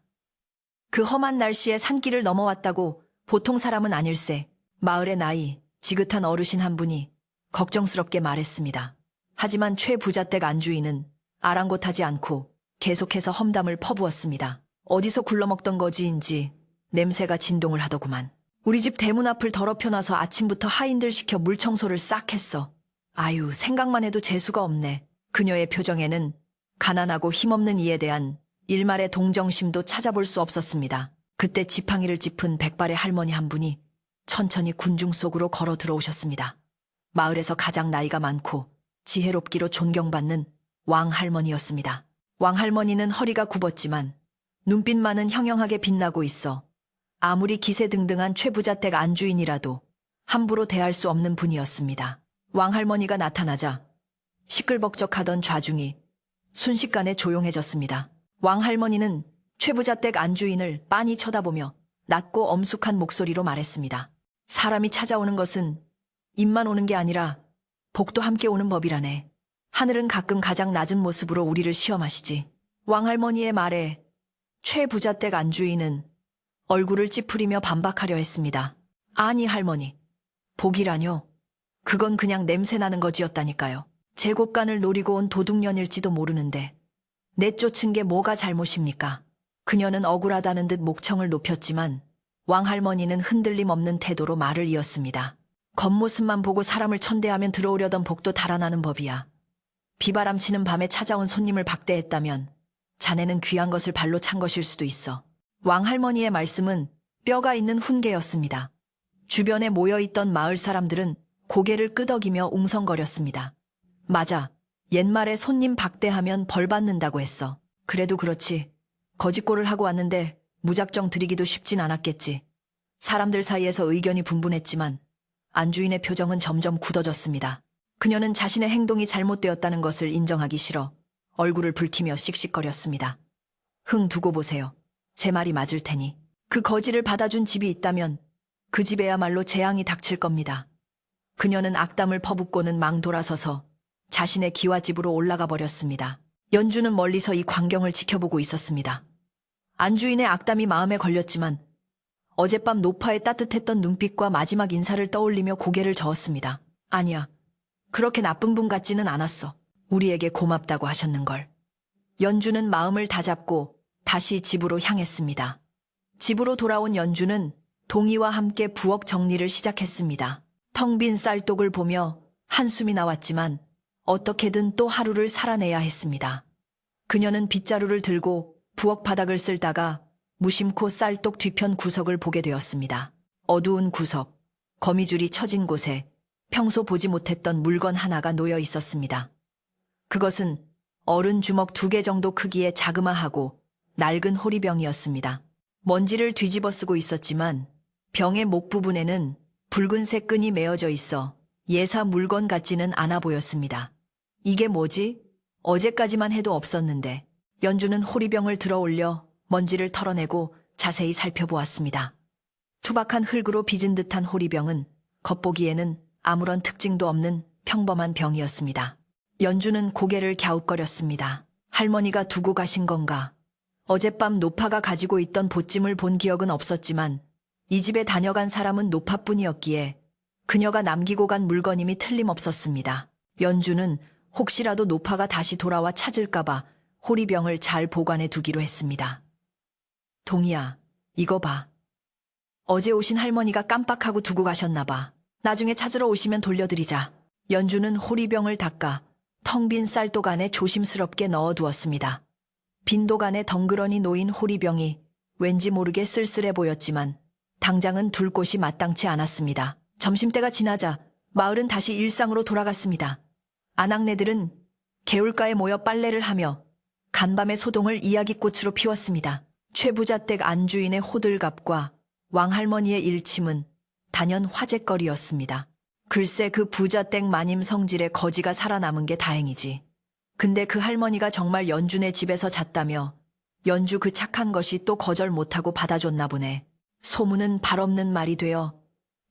그 험한 날씨에 산길을 넘어왔다고 보통 사람은 아닐세. 마을의 나이 지긋한 어르신 한 분이 걱정스럽게 말했습니다. 하지만 최부자댁 안주인은 아랑곳하지 않고 계속해서 험담을 퍼부었습니다. 어디서 굴러먹던 거지인지 냄새가 진동을 하더구만. 우리 집 대문 앞을 더럽혀놔서 아침부터 하인들 시켜 물청소를 싹 했어. 아유, 생각만 해도 재수가 없네. 그녀의 표정에는 가난하고 힘없는 이에 대한 일말의 동정심도 찾아볼 수 없었습니다. 그때 지팡이를 짚은 백발의 할머니 한 분이 천천히 군중 속으로 걸어 들어오셨습니다. 마을에서 가장 나이가 많고 지혜롭기로 존경받는 왕할머니였습니다. 왕할머니는 허리가 굽었지만 눈빛만은 형형하게 빛나고 있어 아무리 기세등등한 최부자댁 안주인이라도 함부로 대할 수 없는 분이었습니다. 왕할머니가 나타나자 시끌벅적하던 좌중이 순식간에 조용해졌습니다. 왕할머니는 최부자댁 안주인을 빤히 쳐다보며 낮고 엄숙한 목소리로 말했습니다. 사람이 찾아오는 것은 입만 오는 게 아니라 복도 함께 오는 법이라네. 하늘은 가끔 가장 낮은 모습으로 우리를 시험하시지. 왕할머니의 말에 최부자댁 안주인은 얼굴을 찌푸리며 반박하려 했습니다. 아니 할머니, 복이라뇨. 그건 그냥 냄새나는 거지였다니까요. 제곡간을 노리고 온 도둑년일지도 모르는데 내쫓은 게 뭐가 잘못입니까? 그녀는 억울하다는 듯 목청을 높였지만 왕할머니는 흔들림 없는 태도로 말을 이었습니다. 겉모습만 보고 사람을 천대하면 들어오려던 복도 달아나는 법이야. 비바람치는 밤에 찾아온 손님을 박대했다면 자네는 귀한 것을 발로 찬 것일 수도 있어. 왕할머니의 말씀은 뼈가 있는 훈계였습니다. 주변에 모여있던 마을 사람들은 고개를 끄덕이며 웅성거렸습니다. 맞아. 옛말에 손님 박대하면 벌 받는다고 했어. 그래도 그렇지. 거짓골을 하고 왔는데 무작정 드리기도 쉽진 않았겠지. 사람들 사이에서 의견이 분분했지만 안주인의 표정은 점점 굳어졌습니다. 그녀는 자신의 행동이 잘못되었다는 것을 인정하기 싫어 얼굴을 붉히며 씩씩거렸습니다. 흥 두고 보세요. 제 말이 맞을 테니. 그 거지를 받아준 집이 있다면 그 집에야말로 재앙이 닥칠 겁니다. 그녀는 악담을 퍼붓고는 망 돌아서서 자신의 기와집으로 올라가 버렸습니다. 연주는 멀리서 이 광경을 지켜보고 있었습니다. 안주인의 악담이 마음에 걸렸지만 어젯밤 노파의 따뜻했던 눈빛과 마지막 인사를 떠올리며 고개를 저었습니다. 아니야. 그렇게 나쁜 분 같지는 않았어. 우리에게 고맙다고 하셨는걸. 연주는 마음을 다잡고 다시 집으로 향했습니다. 집으로 돌아온 연주는 동희와 함께 부엌 정리를 시작했습니다. 텅 빈 쌀독을 보며 한숨이 나왔지만 어떻게든 또 하루를 살아내야 했습니다. 그녀는 빗자루를 들고 부엌 바닥을 쓸다가 무심코 쌀독 뒤편 구석을 보게 되었습니다. 어두운 구석, 거미줄이 쳐진 곳에 평소 보지 못했던 물건 하나가 놓여 있었습니다. 그것은 어른 주먹 2개 정도 크기의 자그마하고 낡은 호리병이었습니다. 먼지를 뒤집어 쓰고 있었지만 병의 목 부분에는 붉은색 끈이 메어져 있어 예사 물건 같지는 않아 보였습니다. 이게 뭐지? 어제까지만 해도 없었는데. 연주는 호리병을 들어 올려 먼지를 털어내고 자세히 살펴보았습니다. 투박한 흙으로 빚은 듯한 호리병은 겉보기에는 아무런 특징도 없는 평범한 병이었습니다. 연주는 고개를 갸웃거렸습니다. 할머니가 두고 가신 건가? 어젯밤 노파가 가지고 있던 보찜을 본 기억은 없었지만 이 집에 다녀간 사람은 노파뿐이었기에 그녀가 남기고 간 물건임이 틀림없었습니다. 연주는 혹시라도 노파가 다시 돌아와 찾을까봐 호리병을 잘 보관해 두기로 했습니다. 동희야, 이거 봐. 어제 오신 할머니가 깜빡하고 두고 가셨나 봐. 나중에 찾으러 오시면 돌려드리자. 연주는 호리병을 닦아 텅 빈 쌀독 안에 조심스럽게 넣어두었습니다. 빈독 안에 덩그러니 놓인 호리병이 왠지 모르게 쓸쓸해 보였지만 당장은 둘 곳이 마땅치 않았습니다. 점심때가 지나자 마을은 다시 일상으로 돌아갔습니다. 아낙네들은 개울가에 모여 빨래를 하며 간밤의 소동을 이야기꽃으로 피웠습니다. 최부자댁 안주인의 호들갑과 왕할머니의 일침은 단연 화제거리였습니다. 글쎄 그 부자댁 마님 성질에 거지가 살아남은 게 다행이지. 근데 그 할머니가 정말 연준의 집에서 잤다며 연주 그 착한 것이 또 거절 못하고 받아줬나 보네. 소문은 발없는 말이 되어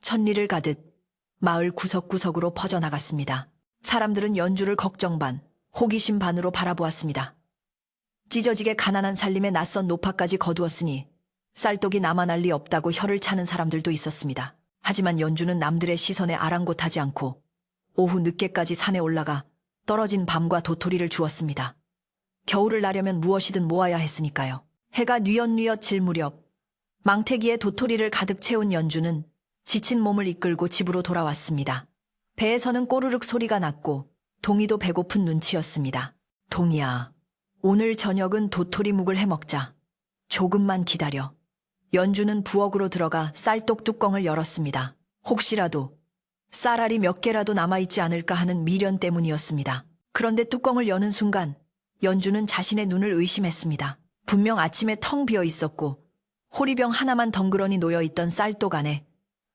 천리를 가듯 마을 구석구석으로 퍼져나갔습니다. 사람들은 연주를 걱정 반, 호기심 반으로 바라보았습니다. 찢어지게 가난한 살림에 낯선 노파까지 거두었으니 쌀독이 남아날 리 없다고 혀를 차는 사람들도 있었습니다. 하지만 연주는 남들의 시선에 아랑곳하지 않고 오후 늦게까지 산에 올라가 떨어진 밤과 도토리를 주었습니다. 겨울을 나려면 무엇이든 모아야 했으니까요. 해가 뉘엿뉘엿 질 무렵 망태기에 도토리를 가득 채운 연주는 지친 몸을 이끌고 집으로 돌아왔습니다. 배에서는 꼬르륵 소리가 났고 동희도 배고픈 눈치였습니다. 동희야, 오늘 저녁은 도토리묵을 해먹자. 조금만 기다려. 연주는 부엌으로 들어가 쌀독 뚜껑을 열었습니다. 혹시라도 쌀알이 몇 개라도 남아있지 않을까 하는 미련 때문이었습니다. 그런데 뚜껑을 여는 순간 연주는 자신의 눈을 의심했습니다. 분명 아침에 텅 비어 있었고 호리병 하나만 덩그러니 놓여있던 쌀독 안에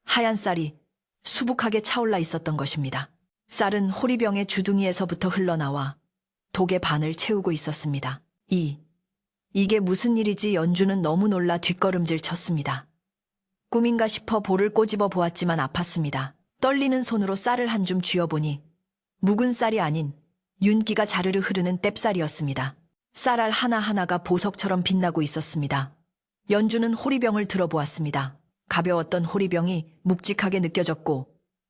하얀 쌀이 수북하게 차올라 있었던 것입니다. 쌀은 호리병의 주둥이에서부터 흘러나와 독의 반을 채우고 있었습니다. 이게 무슨 일이지? 연주는 너무 놀라 뒷걸음질 쳤습니다. 꿈인가 싶어 볼을 꼬집어 보았지만 아팠습니다. 떨리는 손으로 쌀을 한 줌 쥐어보니 묵은 쌀이 아닌 윤기가 자르르 흐르는 떫쌀이었습니다. 쌀알 하나하나가 보석처럼 빛나고 있었습니다. 연주는 호리병을 들어보았습니다. 가벼웠던 호리병이 묵직하게 느껴졌고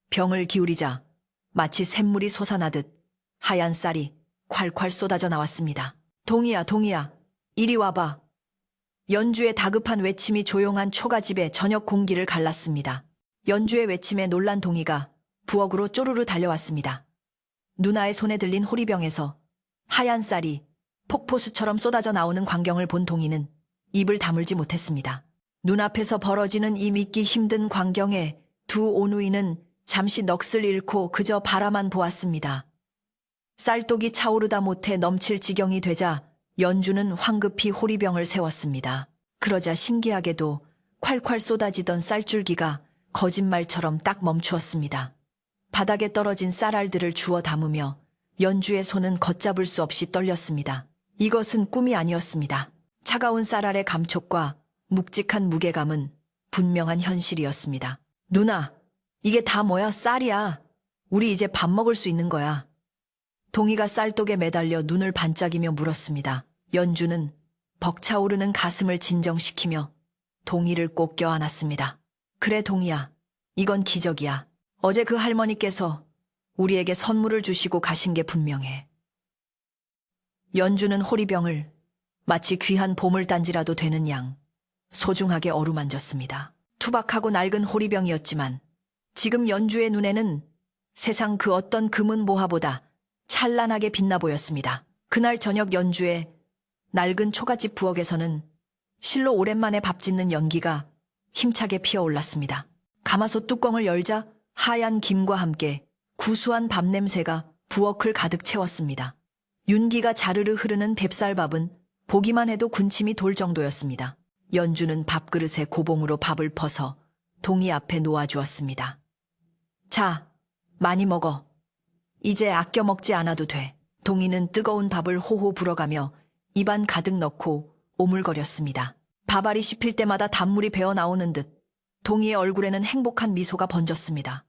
병을 기울이자 마치 샘물이 솟아나듯 하얀 쌀이 콸콸 쏟아져 나왔습니다. 동희야, 동희야, 이리 와봐. 연주의 다급한 외침이 조용한 초가집의 저녁 공기를 갈랐습니다. 연주의 외침에 놀란 동희가 부엌으로 쪼르르 달려왔습니다. 누나의 손에 들린 호리병에서 하얀 쌀이 폭포수처럼 쏟아져 나오는 광경을 본 동희는 입을 다물지 못했습니다. 눈앞에서 벌어지는 이 믿기 힘든 광경에 두 오누이는 잠시 넋을 잃고 그저 바라만 보았습니다. 쌀독이 차오르다 못해 넘칠 지경이 되자 연주는 황급히 호리병을 세웠습니다. 그러자 신기하게도 콸콸 쏟아지던 쌀줄기가 거짓말처럼 딱 멈추었습니다. 바닥에 떨어진 쌀알들을 주워 담으며 연주의 손은 걷잡을 수 없이 떨렸습니다. 이것은 꿈이 아니었습니다. 차가운 쌀알의 감촉과 묵직한 무게감은 분명한 현실이었습니다. 누나, 이게 다 뭐야? 쌀이야. 우리 이제 밥 먹을 수 있는 거야. 동희가 쌀독에 매달려 눈을 반짝이며 물었습니다. 연주는 벅차오르는 가슴을 진정시키며 동희를 꼭 껴안았습니다. 그래 동희야, 이건 기적이야. 어제 그 할머니께서 우리에게 선물을 주시고 가신 게 분명해. 연주는 호리병을 마치 귀한 보물단지라도 되는 양 소중하게 어루만졌습니다. 투박하고 낡은 호리병이었지만 지금 연주의 눈에는 세상 그 어떤 금은 보화보다 찬란하게 빛나 보였습니다. 그날 저녁 연주의 낡은 초가집 부엌에서는 실로 오랜만에 밥 짓는 연기가 힘차게 피어올랐습니다. 가마솥 뚜껑을 열자 하얀 김과 함께 구수한 밥 냄새가 부엌을 가득 채웠습니다. 윤기가 자르르 흐르는 맵쌀밥은 보기만 해도 군침이 돌 정도였습니다. 연주는 밥그릇에 고봉으로 밥을 퍼서 동희 앞에 놓아주었습니다. 자, 많이 먹어. 이제 아껴 먹지 않아도 돼. 동희는 뜨거운 밥을 호호 불어가며 입안 가득 넣고 오물거렸습니다. 밥알이 씹힐 때마다 단물이 배어 나오는 듯 동희의 얼굴에는 행복한 미소가 번졌습니다.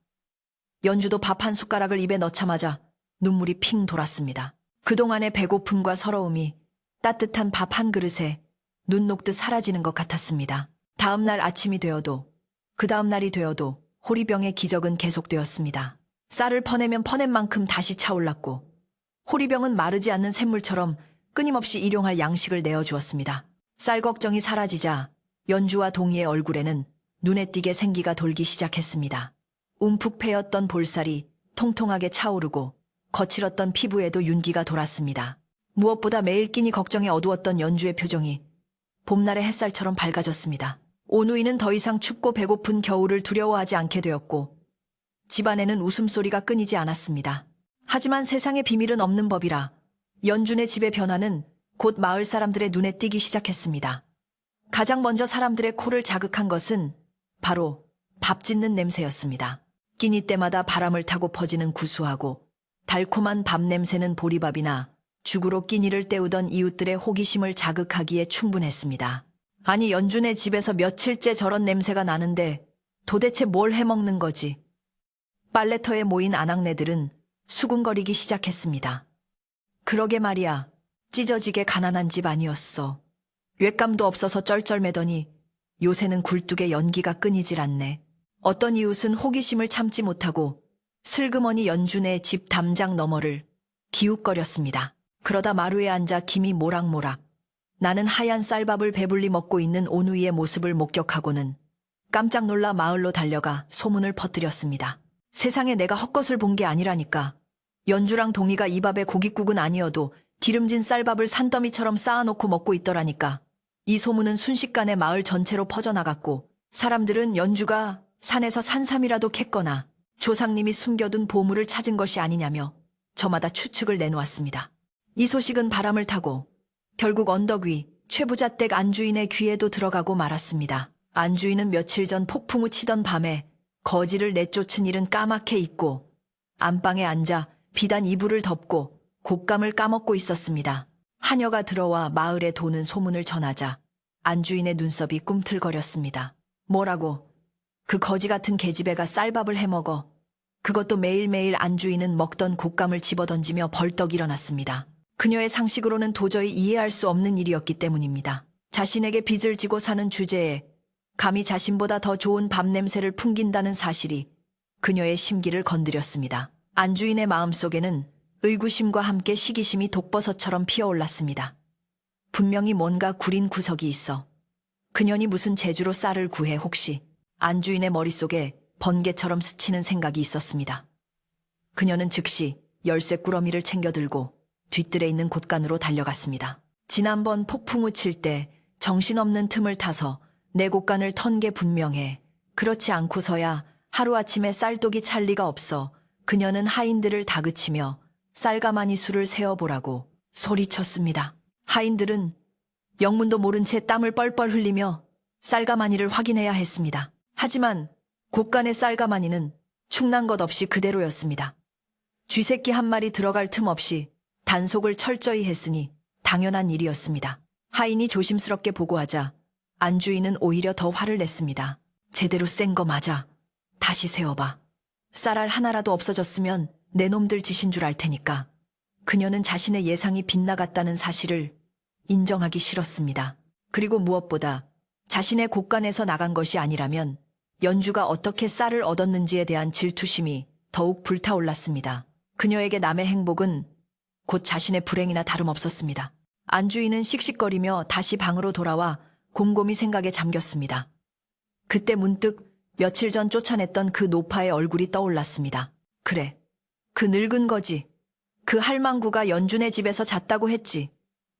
연주도 밥 한 숟가락을 입에 넣자마자 눈물이 핑 돌았습니다. 그동안의 배고픔과 서러움이 따뜻한 밥 한 그릇에 눈 녹듯 사라지는 것 같았습니다. 다음 날 아침이 되어도 그 다음 날이 되어도 호리병의 기적은 계속되었습니다. 쌀을 퍼내면 퍼낸 만큼 다시 차올랐고 호리병은 마르지 않는 샘물처럼 끊임없이 일용할 양식을 내어주었습니다. 쌀 걱정이 사라지자 연주와 동희의 얼굴에는 눈에 띄게 생기가 돌기 시작했습니다. 움푹 패였던 볼살이 통통하게 차오르고 거칠었던 피부에도 윤기가 돌았습니다. 무엇보다 매일 끼니 걱정에 어두웠던 연주의 표정이 봄날의 햇살처럼 밝아졌습니다. 오누이는 더 이상 춥고 배고픈 겨울을 두려워하지 않게 되었고 집안에는 웃음소리가 끊이지 않았습니다. 하지만 세상에 비밀은 없는 법이라 연준의 집의 변화는 곧 마을 사람들의 눈에 띄기 시작했습니다. 가장 먼저 사람들의 코를 자극한 것은 바로 밥 짓는 냄새였습니다. 끼니 때마다 바람을 타고 퍼지는 구수하고 달콤한 밥 냄새는 보리밥이나 죽으로 끼니를 때우던 이웃들의 호기심을 자극하기에 충분했습니다. 아니, 연준의 집에서 며칠째 저런 냄새가 나는데 도대체 뭘 해먹는 거지? 빨래터에 모인 아낙네들은 수군거리기 시작했습니다. 그러게 말이야, 찢어지게 가난한 집 아니었어. 웻감도 없어서 쩔쩔매더니 요새는 굴뚝에 연기가 끊이질 않네. 어떤 이웃은 호기심을 참지 못하고 슬그머니 연준의 집 담장 너머를 기웃거렸습니다. 그러다 마루에 앉아 김이 모락모락 나는 하얀 쌀밥을 배불리 먹고 있는 오누이의 모습을 목격하고는 깜짝 놀라 마을로 달려가 소문을 퍼뜨렸습니다. 세상에 내가 헛것을 본 게 아니라니까. 연주랑 동희가 이 밥에 고깃국은 아니어도 기름진 쌀밥을 산더미처럼 쌓아놓고 먹고 있더라니까. 이 소문은 순식간에 마을 전체로 퍼져나갔고 사람들은 연주가 산에서 산삼이라도 캤거나 조상님이 숨겨둔 보물을 찾은 것이 아니냐며 저마다 추측을 내놓았습니다. 이 소식은 바람을 타고 결국 언덕 위 최부잣댁 안주인의 귀에도 들어가고 말았습니다. 안주인은 며칠 전 폭풍우 치던 밤에 거지를 내쫓은 일은 까맣게 잊고 안방에 앉아 비단 이불을 덮고 곶감을 까먹고 있었습니다. 하녀가 들어와 마을에 도는 소문을 전하자 안주인의 눈썹이 꿈틀거렸습니다. 뭐라고? 그 거지 같은 계집애가 쌀밥을 해먹어. 그것도 매일매일 안주인은 먹던 곶감을 집어던지며 벌떡 일어났습니다. 그녀의 상식으로는 도저히 이해할 수 없는 일이었기 때문입니다. 자신에게 빚을 지고 사는 주제에 감히 자신보다 더 좋은 밥 냄새를 풍긴다는 사실이 그녀의 심기를 건드렸습니다. 안주인의 마음속에는 의구심과 함께 시기심이 독버섯처럼 피어올랐습니다. 분명히 뭔가 구린 구석이 있어 그년이 무슨 재주로 쌀을 구해 혹시 안주인의 머릿속에 번개처럼 스치는 생각이 있었습니다. 그녀는 즉시 열쇠 꾸러미를 챙겨들고 뒤뜰에 있는 곳간으로 달려갔습니다. 지난번 폭풍우 칠 때 정신없는 틈을 타서 내 곳간을 턴 게 분명해. 그렇지 않고서야 하루아침에 쌀독이 찰 리가 없어. 그녀는 하인들을 다그치며 쌀가마니 수를 세어보라고 소리쳤습니다. 하인들은 영문도 모른 채 땀을 뻘뻘 흘리며 쌀가마니를 확인해야 했습니다. 하지만 곳간의 쌀가마니는 충난 것 없이 그대로였습니다. 쥐새끼 한 마리 들어갈 틈 없이 단속을 철저히 했으니 당연한 일이었습니다. 하인이 조심스럽게 보고하자 안주인은 오히려 더 화를 냈습니다. 제대로 센 거 맞아. 다시 세어봐. 쌀알 하나라도 없어졌으면 내 놈들 짓인 줄 알 테니까. 그녀는 자신의 예상이 빗나갔다는 사실을 인정하기 싫었습니다. 그리고 무엇보다 자신의 곳간에서 나간 것이 아니라면 연주가 어떻게 쌀을 얻었는지에 대한 질투심이 더욱 불타올랐습니다. 그녀에게 남의 행복은 곧 자신의 불행이나 다름없었습니다. 안주인은 씩씩거리며 다시 방으로 돌아와 곰곰이 생각에 잠겼습니다. 그때 문득 며칠 전 쫓아냈던 그 노파의 얼굴이 떠올랐습니다. 그래, 그 늙은 거지. 그 할망구가 연준의 집에서 잤다고 했지.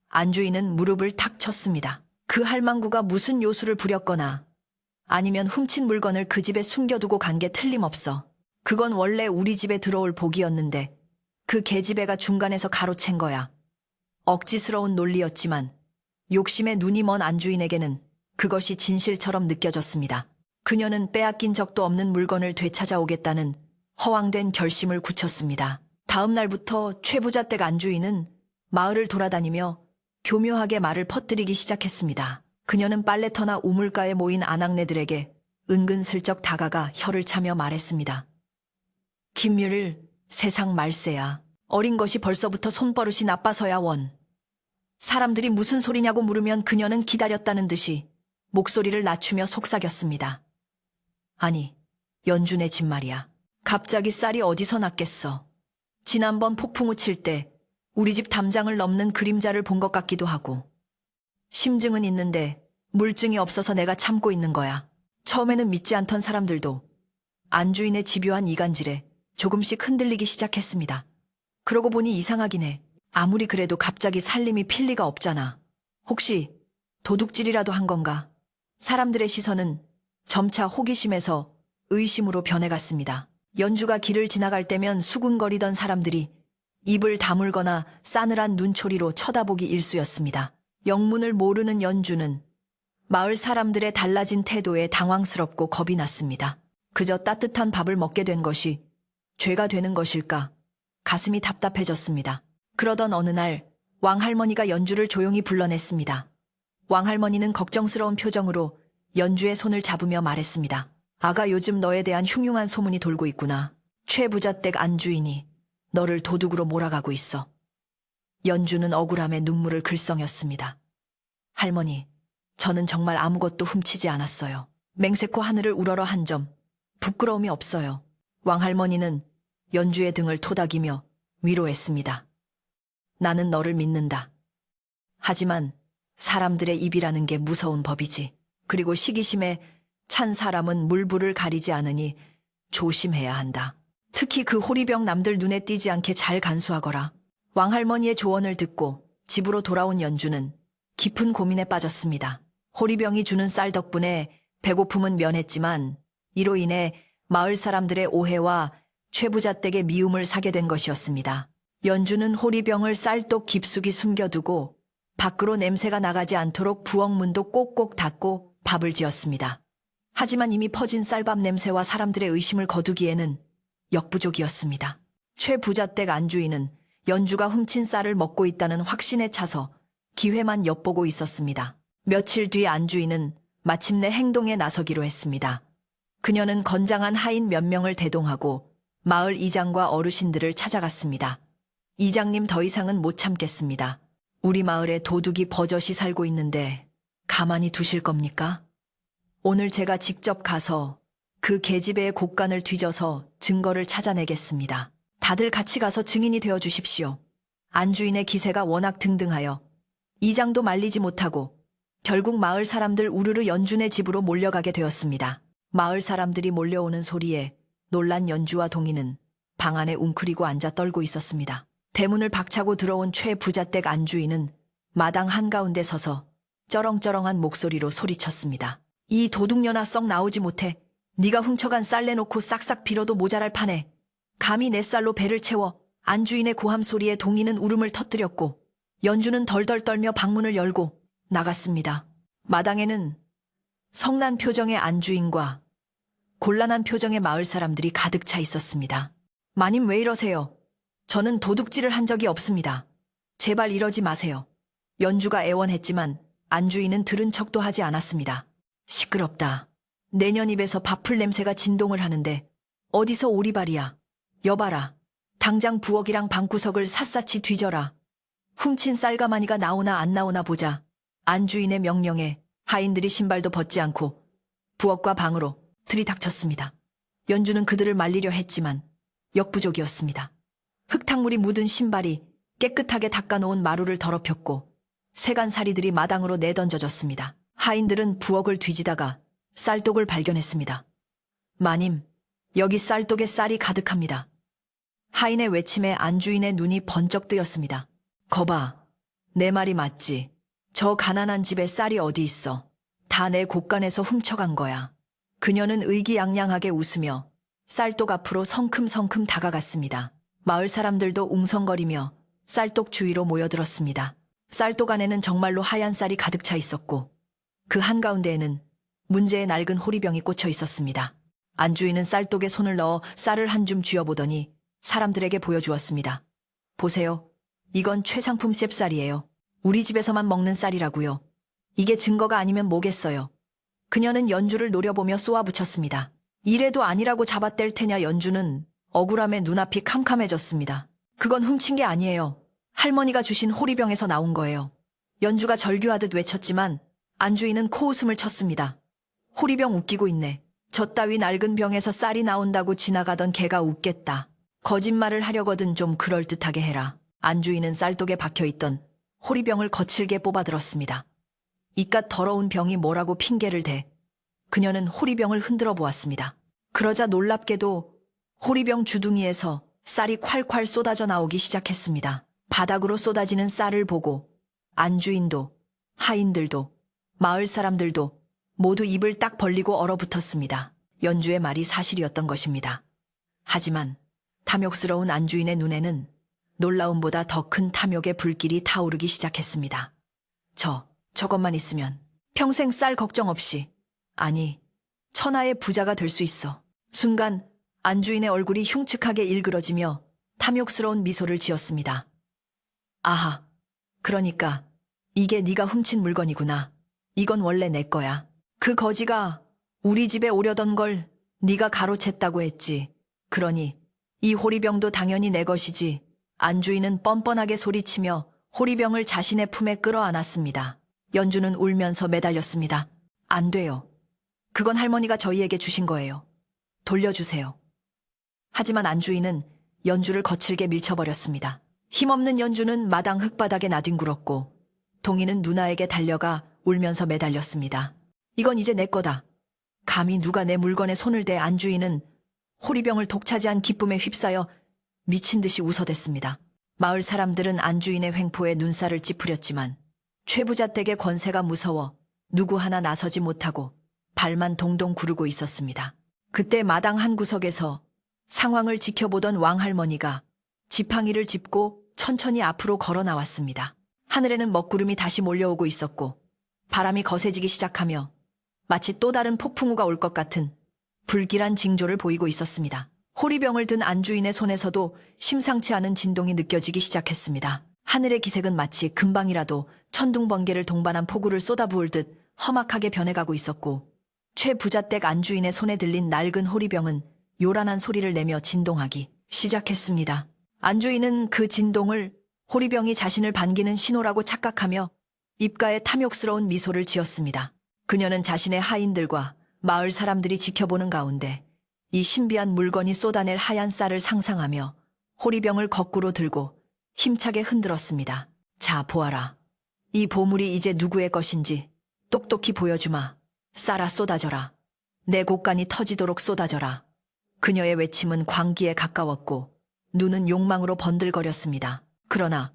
안주인은 무릎을 탁 쳤습니다. 그 할망구가 무슨 요술을 부렸거나 아니면 훔친 물건을 그 집에 숨겨두고 간 게 틀림없어. 그건 원래 우리 집에 들어올 복이었는데 그 계집애가 중간에서 가로챈 거야. 억지스러운 논리였지만 욕심에 눈이 먼 안주인에게는 그것이 진실처럼 느껴졌습니다. 그녀는 빼앗긴 적도 없는 물건을 되찾아오겠다는 허황된 결심을 굳혔습니다. 다음 날부터 최부잣댁 안주인은 마을을 돌아다니며 교묘하게 말을 퍼뜨리기 시작했습니다. 그녀는 빨래터나 우물가에 모인 아낙네들에게 은근슬쩍 다가가 혀를 차며 말했습니다. 김유를, 세상 말세야. 어린 것이 벌써부터 손버릇이 나빠서야 원. 사람들이 무슨 소리냐고 물으면 그녀는 기다렸다는 듯이 목소리를 낮추며 속삭였습니다. 아니, 연준의 집 말이야. 갑자기 쌀이 어디서 났겠어. 지난번 폭풍우 칠 때 우리 집 담장을 넘는 그림자를 본 것 같기도 하고. 심증은 있는데 물증이 없어서 내가 참고 있는 거야. 처음에는 믿지 않던 사람들도 안주인의 집요한 이간질에 조금씩 흔들리기 시작했습니다. 그러고 보니 이상하긴 해. 아무리 그래도 갑자기 살림이 필 리가 없잖아. 혹시 도둑질이라도 한 건가? 사람들의 시선은 점차 호기심에서 의심으로 변해갔습니다. 연주가 길을 지나갈 때면 수군거리던 사람들이 입을 다물거나 싸늘한 눈초리로 쳐다보기 일쑤였습니다. 영문을 모르는 연주는 마을 사람들의 달라진 태도에 당황스럽고 겁이 났습니다. 그저 따뜻한 밥을 먹게 된 것이 죄가 되는 것일까? 가슴이 답답해졌습니다. 그러던 어느 날 왕할머니가 연주를 조용히 불러냈습니다. 왕할머니는 걱정스러운 표정으로 연주의 손을 잡으며 말했습니다. 아가, 요즘 너에 대한 흉흉한 소문이 돌고 있구나. 최 부자댁 안주인이 너를 도둑으로 몰아가고 있어. 연주는 억울함에 눈물을 글썽였습니다. 할머니, 저는 정말 아무것도 훔치지 않았어요. 맹세코 하늘을 우러러 한 점 부끄러움이 없어요. 왕할머니는 연주의 등을 토닥이며 위로했습니다. 나는 너를 믿는다. 하지만 사람들의 입이라는 게 무서운 법이지. 그리고 시기심에 찬 사람은 물불을 가리지 않으니 조심해야 한다. 특히 그 호리병 남들 눈에 띄지 않게 잘 간수하거라. 왕할머니의 조언을 듣고 집으로 돌아온 연주는 깊은 고민에 빠졌습니다. 호리병이 주는 쌀 덕분에 배고픔은 면했지만 이로 인해 마을 사람들의 오해와 최부자댁의 미움을 사게 된 것이었습니다. 연주는 호리병을 쌀독 깊숙이 숨겨두고 밖으로 냄새가 나가지 않도록 부엌문도 꼭꼭 닫고 밥을 지었습니다. 하지만 이미 퍼진 쌀밥 냄새와 사람들의 의심을 거두기에는 역부족이었습니다. 최부자댁 안주인은 연주가 훔친 쌀을 먹고 있다는 확신에 차서 기회만 엿보고 있었습니다. 며칠 뒤 안주인은 마침내 행동에 나서기로 했습니다. 그녀는 건장한 하인 몇 명을 대동하고 마을 이장과 어르신들을 찾아갔습니다. 이장님, 더 이상은 못 참겠습니다. 우리 마을에 도둑이 버젓이 살고 있는데 가만히 두실 겁니까? 오늘 제가 직접 가서 그 계집애의 곳간을 뒤져서 증거를 찾아내겠습니다. 다들 같이 가서 증인이 되어 주십시오. 안주인의 기세가 워낙 등등하여 이장도 말리지 못하고 결국 마을 사람들 우르르 연준의 집으로 몰려가게 되었습니다. 마을 사람들이 몰려오는 소리에 놀란 연주와 동희는 방 안에 웅크리고 앉아 떨고 있었습니다. 대문을 박차고 들어온 최 부자댁 안주인은 마당 한가운데 서서 쩌렁쩌렁한 목소리로 소리쳤습니다. 이 도둑년아, 썩 나오지 못해. 네가 훔쳐간 쌀 내놓고 싹싹 빌어도 모자랄 판에 감히 내 쌀로 배를 채워. 안주인의 고함 소리에 동희는 울음을 터뜨렸고 연주는 덜덜 떨며 방문을 열고 나갔습니다. 마당에는 성난 표정의 안주인과 곤란한 표정의 마을 사람들이 가득 차 있었습니다. 마님, 왜 이러세요? 저는 도둑질을 한 적이 없습니다. 제발 이러지 마세요. 연주가 애원했지만 안주인은 들은 척도 하지 않았습니다. 시끄럽다. 내년 입에서 밥풀 냄새가 진동을 하는데 어디서 오리발이야. 여봐라. 당장 부엌이랑 방구석을 샅샅이 뒤져라. 훔친 쌀가마니가 나오나 안 나오나 보자. 안주인의 명령에 하인들이 신발도 벗지 않고 부엌과 방으로 들이닥쳤습니다. 연주는 그들을 말리려 했지만 역부족이었습니다. 흙탕물이 묻은 신발이 깨끗하게 닦아놓은 마루를 더럽혔고 세간살이들이 마당으로 내던져졌습니다. 하인들은 부엌을 뒤지다가 쌀독을 발견했습니다. 마님, 여기 쌀독에 쌀이 가득합니다. 하인의 외침에 안주인의 눈이 번쩍 뜨였습니다. 거봐, 내 말이 맞지? 저 가난한 집에 쌀이 어디 있어? 다 내 곳간에서 훔쳐간 거야. 그녀는 의기양양하게 웃으며 쌀독 앞으로 성큼성큼 다가갔습니다. 마을 사람들도 웅성거리며 쌀독 주위로 모여들었습니다. 쌀독 안에는 정말로 하얀 쌀이 가득 차 있었고 그 한가운데에는 문제의 낡은 호리병이 꽂혀 있었습니다. 안주인은 쌀독에 손을 넣어 쌀을 한 줌 쥐어보더니 사람들에게 보여주었습니다. 보세요. 이건 최상품 셉쌀이에요. 우리 집에서만 먹는 쌀이라고요. 이게 증거가 아니면 뭐겠어요. 그녀는 연주를 노려보며 쏘아붙였습니다. 이래도 아니라고 잡아뗄 테냐. 연주는 억울함에 눈앞이 캄캄해졌습니다. 그건 훔친 게 아니에요. 할머니가 주신 호리병에서 나온 거예요. 연주가 절규하듯 외쳤지만 안주인은 코웃음을 쳤습니다. 호리병 웃기고 있네. 저 따위 낡은 병에서 쌀이 나온다고 지나가던 개가 웃겠다. 거짓말을 하려거든 좀 그럴듯하게 해라. 안주인은 쌀독에 박혀있던 호리병을 거칠게 뽑아들었습니다. 이깟 더러운 병이 뭐라고 핑계를 대. 그녀는 호리병을 흔들어 보았습니다. 그러자 놀랍게도 호리병 주둥이에서 쌀이 콸콸 쏟아져 나오기 시작했습니다. 바닥으로 쏟아지는 쌀을 보고 안주인도, 하인들도, 마을 사람들도 모두 입을 딱 벌리고 얼어붙었습니다. 연주의 말이 사실이었던 것입니다. 하지만 탐욕스러운 안주인의 눈에는 놀라움보다 더 큰 탐욕의 불길이 타오르기 시작했습니다. 저것만 있으면 평생 쌀 걱정 없이, 아니, 천하의 부자가 될 수 있어. 순간 안주인의 얼굴이 흉측하게 일그러지며 탐욕스러운 미소를 지었습니다. 아하, 그러니까 이게 네가 훔친 물건이구나. 이건 원래 내 거야. 그 거지가 우리 집에 오려던 걸 네가 가로챘다고 했지. 그러니 이 호리병도 당연히 내 것이지. 안주인은 뻔뻔하게 소리치며 호리병을 자신의 품에 끌어안았습니다. 연주는 울면서 매달렸습니다. 안 돼요. 그건 할머니가 저희에게 주신 거예요. 돌려주세요. 하지만 안주인은 연주를 거칠게 밀쳐버렸습니다. 힘없는 연주는 마당 흙바닥에 나뒹굴었고 동이는 누나에게 달려가 울면서 매달렸습니다. 이건 이제 내 거다. 감히 누가 내 물건에 손을 대. 안주인은 호리병을 독차지한 기쁨에 휩싸여 미친 듯이 웃어댔습니다. 마을 사람들은 안주인의 횡포에 눈살을 찌푸렸지만 최부자 댁의 권세가 무서워 누구 하나 나서지 못하고 발만 동동 구르고 있었습니다. 그때 마당 한 구석에서 상황을 지켜보던 왕할머니가 지팡이를 짚고 천천히 앞으로 걸어 나왔습니다. 하늘에는 먹구름이 다시 몰려오고 있었고 바람이 거세지기 시작하며 마치 또 다른 폭풍우가 올 것 같은 불길한 징조를 보이고 있었습니다. 호리병을 든 안주인의 손에서도 심상치 않은 진동이 느껴지기 시작했습니다. 하늘의 기색은 마치 금방이라도 천둥번개를 동반한 폭우를 쏟아부을 듯 험악하게 변해가고 있었고 최부자댁 안주인의 손에 들린 낡은 호리병은 요란한 소리를 내며 진동하기 시작했습니다. 안주인은 그 진동을 호리병이 자신을 반기는 신호라고 착각하며 입가에 탐욕스러운 미소를 지었습니다. 그녀는 자신의 하인들과 마을 사람들이 지켜보는 가운데 이 신비한 물건이 쏟아낼 하얀 쌀을 상상하며 호리병을 거꾸로 들고 힘차게 흔들었습니다. 자, 보아라. 이 보물이 이제 누구의 것인지 똑똑히 보여주마. 쌀아 쏟아져라. 내 곡간이 터지도록 쏟아져라. 그녀의 외침은 광기에 가까웠고 눈은 욕망으로 번들거렸습니다. 그러나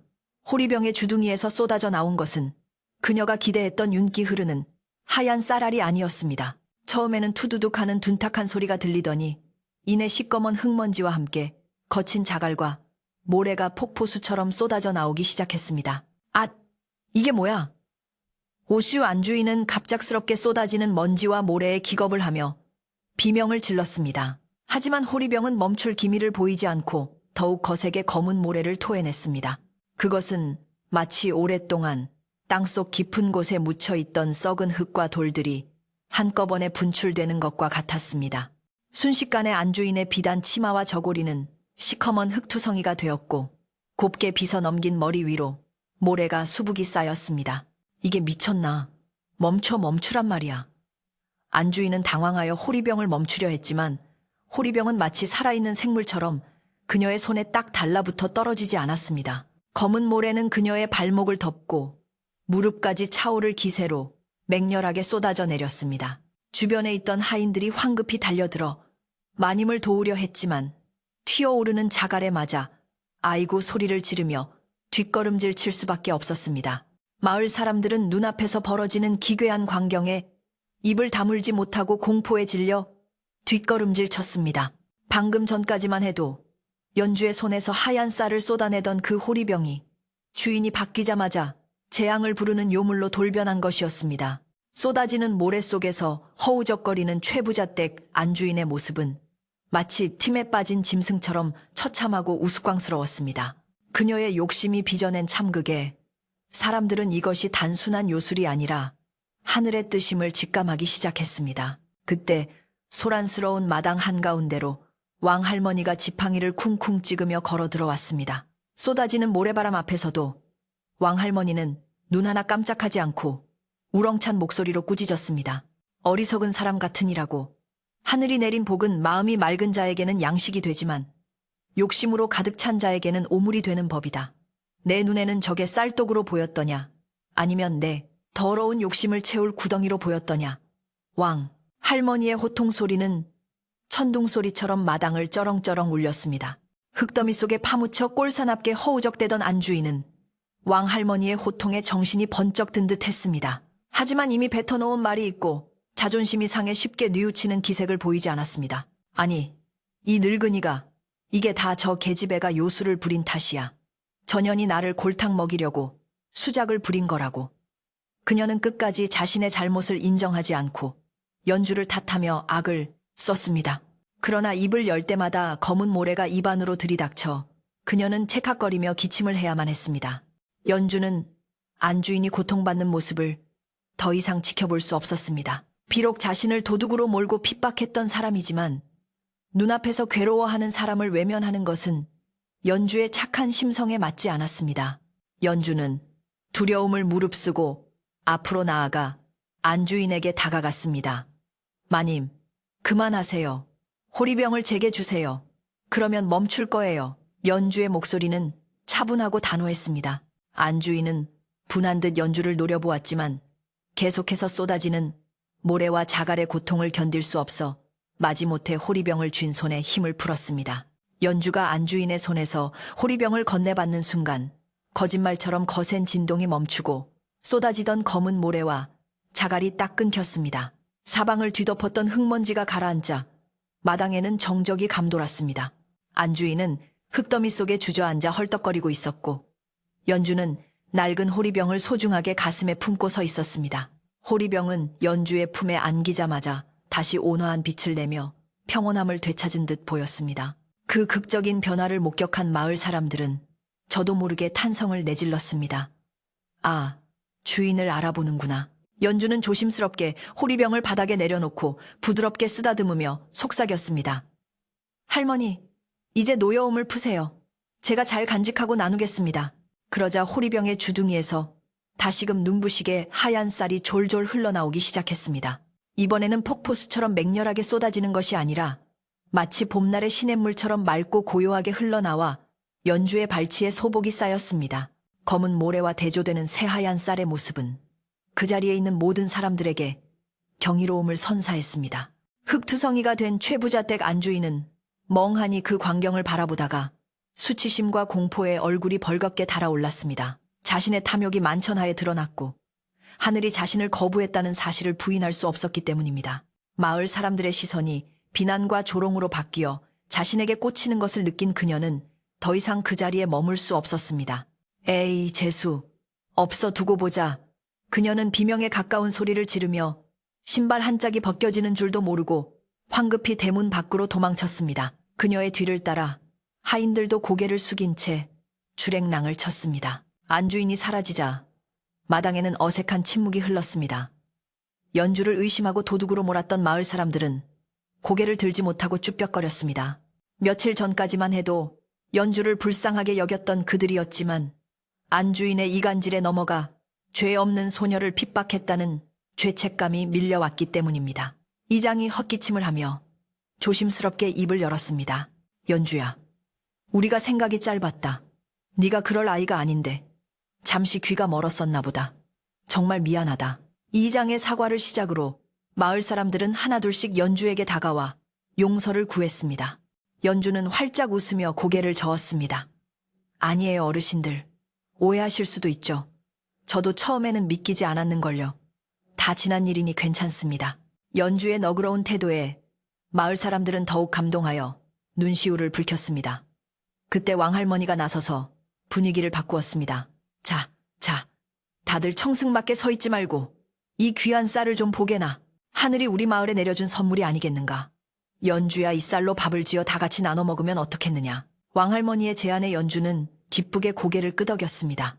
호리병의 주둥이에서 쏟아져 나온 것은 그녀가 기대했던 윤기 흐르는 하얀 쌀알이 아니었습니다. 처음에는 투두둑 하는 둔탁한 소리가 들리더니 이내 시꺼먼 흙먼지와 함께 거친 자갈과 모래가 폭포수처럼 쏟아져 나오기 시작했습니다. 아, 이게 뭐야? 오슈 안주인은 갑작스럽게 쏟아지는 먼지와 모래에 기겁을 하며 비명을 질렀습니다. 하지만 호리병은 멈출 기미를 보이지 않고 더욱 거세게 검은 모래를 토해냈습니다. 그것은 마치 오랫동안 땅속 깊은 곳에 묻혀있던 썩은 흙과 돌들이 한꺼번에 분출되는 것과 같았습니다. 순식간에 안주인의 비단 치마와 저고리는 시커먼 흙투성이가 되었고 곱게 빗어 넘긴 머리 위로 모래가 수북이 쌓였습니다. 이게 미쳤나? 멈추란 말이야. 안주인은 당황하여 호리병을 멈추려 했지만 호리병은 마치 살아있는 생물처럼 그녀의 손에 딱 달라붙어 떨어지지 않았습니다. 검은 모래는 그녀의 발목을 덮고 무릎까지 차오를 기세로 맹렬하게 쏟아져 내렸습니다. 주변에 있던 하인들이 황급히 달려들어 마님을 도우려 했지만 튀어오르는 자갈에 맞아 아이고 소리를 지르며 뒷걸음질 칠 수밖에 없었습니다. 마을 사람들은 눈앞에서 벌어지는 기괴한 광경에 입을 다물지 못하고 공포에 질려 뒷걸음질 쳤습니다. 방금 전까지만 해도 연주의 손에서 하얀 쌀을 쏟아내던 그 호리병이 주인이 바뀌자마자 재앙을 부르는 요물로 돌변한 것이었습니다. 쏟아지는 모래 속에서 허우적거리는 최부자댁 안주인의 모습은 마치 틈에 빠진 짐승처럼 처참하고 우스꽝스러웠습니다. 그녀의 욕심이 빚어낸 참극에 사람들은 이것이 단순한 요술이 아니라 하늘의 뜻임을 직감하기 시작했습니다. 그때 소란스러운 마당 한가운데로 왕할머니가 지팡이를 쿵쿵 찍으며 걸어 들어왔습니다. 쏟아지는 모래바람 앞에서도 왕할머니는 눈 하나 깜짝하지 않고 우렁찬 목소리로 꾸짖었습니다. 어리석은 사람 같으니라고. 하늘이 내린 복은 마음이 맑은 자에게는 양식이 되지만 욕심으로 가득 찬 자에게는 오물이 되는 법이다. 내 눈에는 저게 쌀독으로 보였더냐? 아니면 내 더러운 욕심을 채울 구덩이로 보였더냐? 왕, 할머니의 호통 소리는 천둥 소리처럼 마당을 쩌렁쩌렁 울렸습니다. 흙더미 속에 파묻혀 꼴사납게 허우적대던 안주인은 왕할머니의 호통에 정신이 번쩍 든 듯 했습니다. 하지만 이미 뱉어놓은 말이 있고 자존심이 상해 쉽게 뉘우치는 기색을 보이지 않았습니다. 아니, 이 늙은이가 이게 다 저 계집애가 요술을 부린 탓이야. 전연이 나를 골탕 먹이려고 수작을 부린 거라고. 그녀는 끝까지 자신의 잘못을 인정하지 않고 연주를 탓하며 악을 썼습니다. 그러나 입을 열 때마다 검은 모래가 입안으로 들이닥쳐 그녀는 채칵거리며 기침을 해야만 했습니다. 연주는 안주인이 고통받는 모습을 더 이상 지켜볼 수 없었습니다. 비록 자신을 도둑으로 몰고 핍박했던 사람이지만 눈앞에서 괴로워하는 사람을 외면하는 것은 연주의 착한 심성에 맞지 않았습니다. 연주는 두려움을 무릅쓰고 앞으로 나아가 안주인에게 다가갔습니다. 마님, 그만하세요. 호리병을 제게 주세요. 그러면 멈출 거예요. 연주의 목소리는 차분하고 단호했습니다. 안주인은 분한 듯 연주를 노려보았지만 계속해서 쏟아지는 모래와 자갈의 고통을 견딜 수 없어 마지못해 호리병을 쥔 손에 힘을 풀었습니다. 연주가 안주인의 손에서 호리병을 건네받는 순간 거짓말처럼 거센 진동이 멈추고 쏟아지던 검은 모래와 자갈이 딱 끊겼습니다. 사방을 뒤덮었던 흙먼지가 가라앉자 마당에는 정적이 감돌았습니다. 안주인은 흙더미 속에 주저앉아 헐떡거리고 있었고 연주는 낡은 호리병을 소중하게 가슴에 품고 서 있었습니다. 호리병은 연주의 품에 안기자마자 다시 온화한 빛을 내며 평온함을 되찾은 듯 보였습니다. 그 극적인 변화를 목격한 마을 사람들은 저도 모르게 탄성을 내질렀습니다. 아, 주인을 알아보는구나. 연주는 조심스럽게 호리병을 바닥에 내려놓고 부드럽게 쓰다듬으며 속삭였습니다. 할머니, 이제 노여움을 푸세요. 제가 잘 간직하고 나누겠습니다. 그러자 호리병의 주둥이에서 다시금 눈부시게 하얀 쌀이 졸졸 흘러나오기 시작했습니다. 이번에는 폭포수처럼 맹렬하게 쏟아지는 것이 아니라 마치 봄날의 시냇물처럼 맑고 고요하게 흘러나와 연주의 발치에 소복이 쌓였습니다. 검은 모래와 대조되는 새하얀 쌀의 모습은 그 자리에 있는 모든 사람들에게 경이로움을 선사했습니다. 흙투성이가 된 최부자댁 안주인은 멍하니 그 광경을 바라보다가 수치심과 공포에 얼굴이 벌겋게 달아올랐습니다. 자신의 탐욕이 만천하에 드러났고 하늘이 자신을 거부했다는 사실을 부인할 수 없었기 때문입니다. 마을 사람들의 시선이 비난과 조롱으로 바뀌어 자신에게 꽂히는 것을 느낀 그녀는 더 이상 그 자리에 머물 수 없었습니다. 에이, 재수. 없어 두고 보자. 그녀는 비명에 가까운 소리를 지르며 신발 한 짝이 벗겨지는 줄도 모르고 황급히 대문 밖으로 도망쳤습니다. 그녀의 뒤를 따라 하인들도 고개를 숙인 채 주랭랑을 쳤습니다. 안주인이 사라지자 마당에는 어색한 침묵이 흘렀습니다. 연주를 의심하고 도둑으로 몰았던 마을 사람들은 고개를 들지 못하고 쭈뼛거렸습니다. 며칠 전까지만 해도 연주를 불쌍하게 여겼던 그들이었지만 안주인의 이간질에 넘어가 죄 없는 소녀를 핍박했다는 죄책감이 밀려왔기 때문입니다. 이장이 헛기침을 하며 조심스럽게 입을 열었습니다. 연주야, 우리가 생각이 짧았다. 네가 그럴 아이가 아닌데 잠시 귀가 멀었었나 보다. 정말 미안하다. 이장의 사과를 시작으로 마을 사람들은 하나둘씩 연주에게 다가와 용서를 구했습니다. 연주는 활짝 웃으며 고개를 저었습니다. 아니에요, 어르신들. 오해하실 수도 있죠. 저도 처음에는 믿기지 않았는걸요. 다 지난 일이니 괜찮습니다. 연주의 너그러운 태도에 마을 사람들은 더욱 감동하여 눈시울을 붉혔습니다. 그때 왕할머니가 나서서 분위기를 바꾸었습니다. 자, 다들 청승맞게 서 있지 말고 이 귀한 쌀을 좀 보게나. 하늘이 우리 마을에 내려준 선물이 아니겠는가. 연주야, 이 쌀로 밥을 지어 다 같이 나눠 먹으면 어떻겠느냐. 왕할머니의 제안에 연주는 기쁘게 고개를 끄덕였습니다.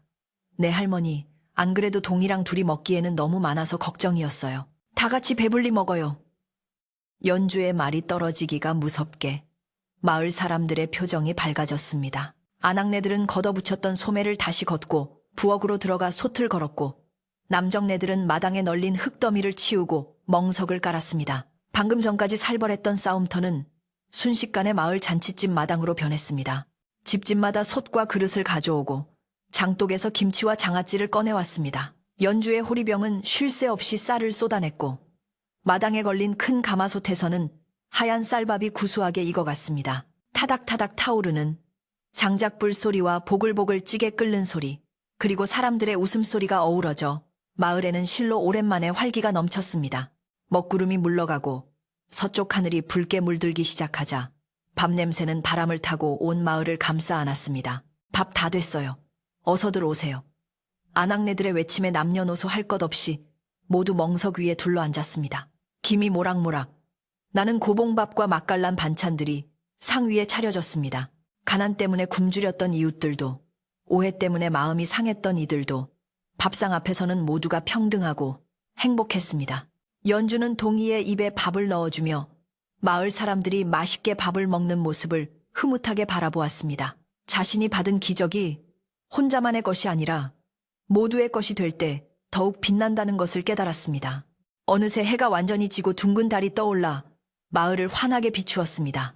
네, 할머니, 안 그래도 동이랑 둘이 먹기에는 너무 많아서 걱정이었어요. 다 같이 배불리 먹어요. 연주의 말이 떨어지기가 무섭게 마을 사람들의 표정이 밝아졌습니다. 아낙네들은 걷어붙였던 소매를 다시 걷고 부엌으로 들어가 솥을 걸었고 남정네들은 마당에 널린 흙더미를 치우고 멍석을 깔았습니다. 방금 전까지 살벌했던 싸움터는 순식간에 마을 잔치집 마당으로 변했습니다. 집집마다 솥과 그릇을 가져오고 장독에서 김치와 장아찌를 꺼내왔습니다. 연주의 호리병은 쉴 새 없이 쌀을 쏟아냈고 마당에 걸린 큰 가마솥에서는 하얀 쌀밥이 구수하게 익어갔습니다. 타닥타닥 타오르는 장작불 소리와 보글보글 찌개 끓는 소리, 그리고 사람들의 웃음소리가 어우러져 마을에는 실로 오랜만에 활기가 넘쳤습니다. 먹구름이 물러가고 서쪽 하늘이 붉게 물들기 시작하자 밥냄새는 바람을 타고 온 마을을 감싸 안았습니다. 밥 다 됐어요. 어서들 오세요. 아낙네들의 외침에 남녀노소 할 것 없이 모두 멍석 위에 둘러앉았습니다. 김이 모락모락 나는 고봉밥과 맛깔난 반찬들이 상 위에 차려졌습니다. 가난 때문에 굶주렸던 이웃들도, 오해 때문에 마음이 상했던 이들도 밥상 앞에서는 모두가 평등하고 행복했습니다. 연주는 동이의 입에 밥을 넣어주며 마을 사람들이 맛있게 밥을 먹는 모습을 흐뭇하게 바라보았습니다. 자신이 받은 기적이 혼자만의 것이 아니라 모두의 것이 될 때 더욱 빛난다는 것을 깨달았습니다. 어느새 해가 완전히 지고 둥근 달이 떠올라 마을을 환하게 비추었습니다.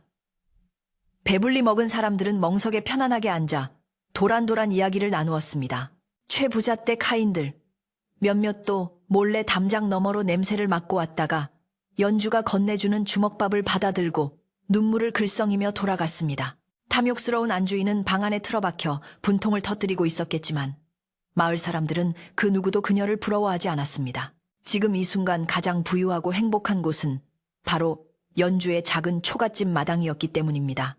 배불리 먹은 사람들은 멍석에 편안하게 앉아 도란도란 이야기를 나누었습니다. 최부잣댁 하인들, 몇몇도 몰래 담장 너머로 냄새를 맡고 왔다가 연주가 건네주는 주먹밥을 받아들고 눈물을 글썽이며 돌아갔습니다. 탐욕스러운 안주인은 방 안에 틀어박혀 분통을 터뜨리고 있었겠지만 마을 사람들은 그 누구도 그녀를 부러워하지 않았습니다. 지금 이 순간 가장 부유하고 행복한 곳은 바로 연주의 작은 초가집 마당이었기 때문입니다.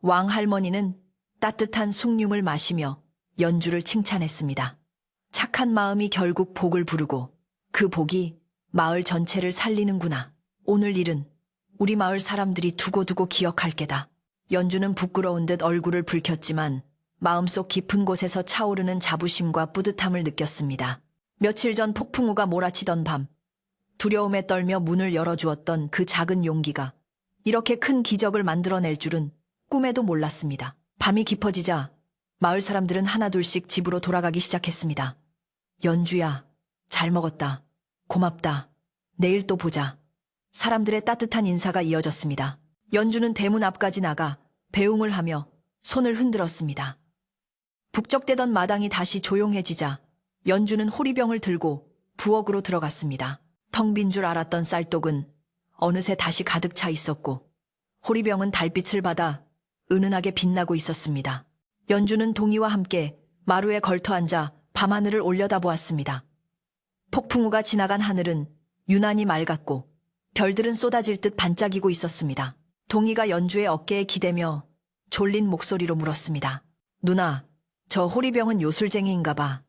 왕 할머니는 따뜻한 숭늉을 마시며 연주를 칭찬했습니다. 착한 마음이 결국 복을 부르고 그 복이 마을 전체를 살리는구나. 오늘 일은 우리 마을 사람들이 두고두고 기억할 게다. 연주는 부끄러운 듯 얼굴을 붉혔지만 마음속 깊은 곳에서 차오르는 자부심과 뿌듯함을 느꼈습니다. 며칠 전 폭풍우가 몰아치던 밤, 두려움에 떨며 문을 열어주었던 그 작은 용기가 이렇게 큰 기적을 만들어낼 줄은 꿈에도 몰랐습니다. 밤이 깊어지자 마을 사람들은 하나둘씩 집으로 돌아가기 시작했습니다. 연주야, 잘 먹었다. 고맙다. 내일 또 보자. 사람들의 따뜻한 인사가 이어졌습니다. 연주는 대문 앞까지 나가 배웅을 하며 손을 흔들었습니다. 북적대던 마당이 다시 조용해지자 연주는 호리병을 들고 부엌으로 들어갔습니다. 텅 빈 줄 알았던 쌀독은 어느새 다시 가득 차 있었고 호리병은 달빛을 받아 은은하게 빛나고 있었습니다. 연주는 동이와 함께 마루에 걸터앉아 밤하늘을 올려다보았습니다. 폭풍우가 지나간 하늘은 유난히 맑았고 별들은 쏟아질 듯 반짝이고 있었습니다. 동이가 연주의 어깨에 기대며 졸린 목소리로 물었습니다. 누나, 저 호리병은 요술쟁이인가 봐.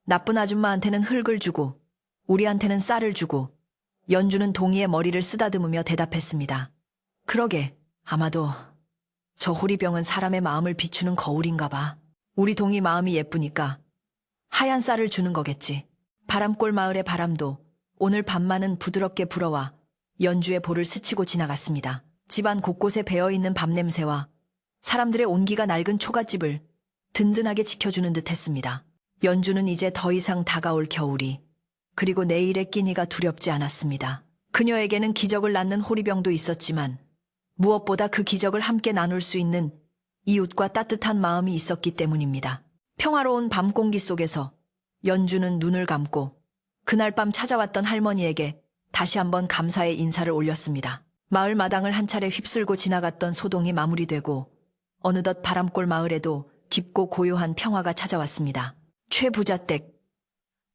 나쁜 아줌마한테는 흙을 주고 우리한테는 쌀을 주고. 연주는 동이의 머리를 쓰다듬으며 대답했습니다. 그러게, 아마도 저 호리병은 사람의 마음을 비추는 거울인가 봐. 우리 동이 마음이 예쁘니까 하얀 쌀을 주는 거겠지. 바람골 마을의 바람도 오늘 밤만은 부드럽게 불어와 연주의 볼을 스치고 지나갔습니다. 집안 곳곳에 배어있는 밥냄새와 사람들의 온기가 낡은 초가집을 든든하게 지켜주는 듯 했습니다. 연주는 이제 더 이상 다가올 겨울이, 그리고 내일의 끼니가 두렵지 않았습니다. 그녀에게는 기적을 낳는 호리병도 있었지만 무엇보다 그 기적을 함께 나눌 수 있는 이웃과 따뜻한 마음이 있었기 때문입니다. 평화로운 밤 공기 속에서 연주는 눈을 감고 그날 밤 찾아왔던 할머니에게 다시 한번 감사의 인사를 올렸습니다. 마을 마당을 한 차례 휩쓸고 지나갔던 소동이 마무리되고 어느덧 바람골 마을에도 깊고 고요한 평화가 찾아왔습니다. 최부잣댁.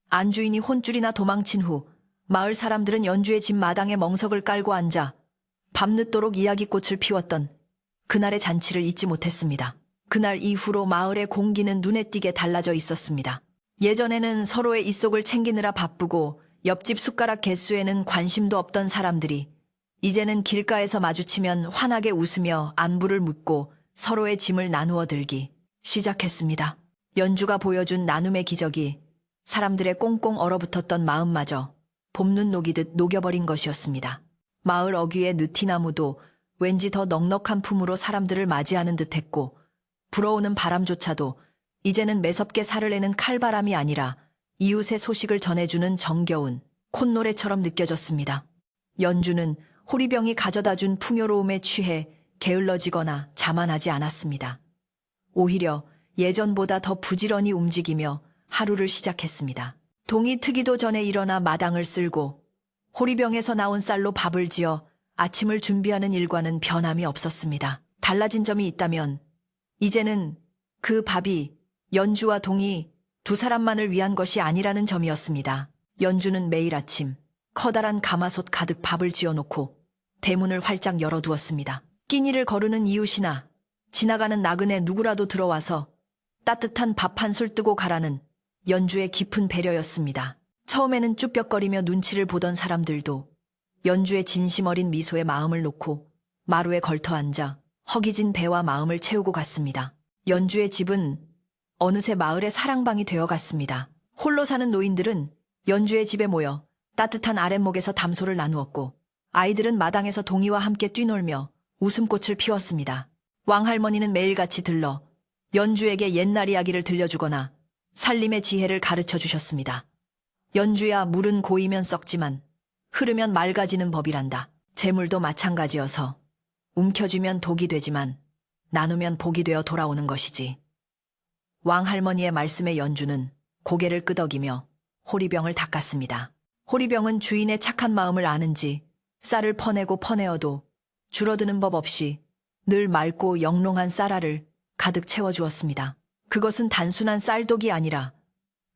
안주인이 혼쭐이나 도망친 후 마을 사람들은 연주의 집 마당에 멍석을 깔고 앉아 밤늦도록 이야기꽃을 피웠던 그날의 잔치를 잊지 못했습니다. 그날 이후로 마을의 공기는 눈에 띄게 달라져 있었습니다. 예전에는 서로의 입속을 챙기느라 바쁘고 옆집 숟가락 개수에는 관심도 없던 사람들이 이제는 길가에서 마주치면 환하게 웃으며 안부를 묻고 서로의 짐을 나누어 들기 시작했습니다. 연주가 보여준 나눔의 기적이 사람들의 꽁꽁 얼어붙었던 마음마저 봄눈 녹이듯 녹여버린 것이었습니다. 마을 어귀의 느티나무도 왠지 더 넉넉한 품으로 사람들을 맞이하는 듯했고 불어오는 바람조차도 이제는 매섭게 살을 내는 칼바람이 아니라 이웃의 소식을 전해주는 정겨운 콧노래처럼 느껴졌습니다. 연주는 호리병이 가져다준 풍요로움에 취해 게을러지거나 자만하지 않았습니다. 오히려 예전보다 더 부지런히 움직이며 하루를 시작했습니다. 동이 트기도 전에 일어나 마당을 쓸고 호리병에서 나온 쌀로 밥을 지어 아침을 준비하는 일과는 변함이 없었습니다. 달라진 점이 있다면 이제는 그 밥이 연주와 동이 두 사람만을 위한 것이 아니라는 점이었습니다. 연주는 매일 아침 커다란 가마솥 가득 밥을 지어놓고 대문을 활짝 열어두었습니다. 끼니를 거르는 이웃이나 지나가는 나그네 누구라도 들어와서 따뜻한 밥 한 술 뜨고 가라는 연주의 깊은 배려였습니다. 처음에는 쭈뼛거리며 눈치를 보던 사람들도 연주의 진심 어린 미소에 마음을 놓고 마루에 걸터 앉아 허기진 배와 마음을 채우고 갔습니다. 연주의 집은 어느새 마을의 사랑방이 되어갔습니다. 홀로 사는 노인들은 연주의 집에 모여 따뜻한 아랫목에서 담소를 나누었고 아이들은 마당에서 동이와 함께 뛰놀며 웃음꽃을 피웠습니다. 왕할머니는 매일같이 들러 연주에게 옛날 이야기를 들려주거나 살림의 지혜를 가르쳐 주셨습니다. 연주야, 물은 고이면 썩지만 흐르면 맑아지는 법이란다. 재물도 마찬가지여서 움켜쥐면 독이 되지만 나누면 복이 되어 돌아오는 것이지. 왕할머니의 말씀에 연주는 고개를 끄덕이며 호리병을 닦았습니다. 호리병은 주인의 착한 마음을 아는지 쌀을 퍼내고 퍼내어도 줄어드는 법 없이 늘 맑고 영롱한 쌀알을 가득 채워주었습니다. 그것은 단순한 쌀독이 아니라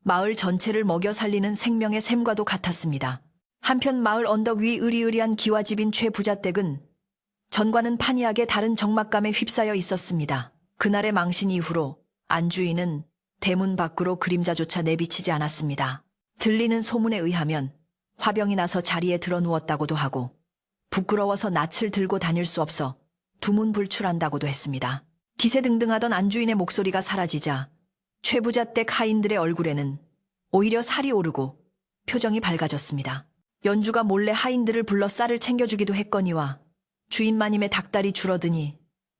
마을 전체를 먹여 살리는 생명의 샘과도 같았습니다. 한편 마을 언덕 위 으리으리한 기와집인 최 부잣댁은 전과는 판이하게 다른 적막감에 휩싸여 있었습니다. 그날의 망신 이후로 안 주인은 대문 밖으로 그림자조차 내비치지 않았습니다. 들리는 소문에 의하면 화병이 나서 자리에 들어 누웠다고도 하고 부끄러워서 낯을 들고 다닐 수 없어 두문불출한다고도 했습니다. 기세등등하던 안주인의 목소리가 사라지자 최 부잣댁 하인들의 얼굴에는 오히려 살이 오르고 표정이 밝아졌습니다. 연주가 몰래 하인들을 불러 쌀을 챙겨주기도 했거니와 주인마님의 닭달이 줄어드니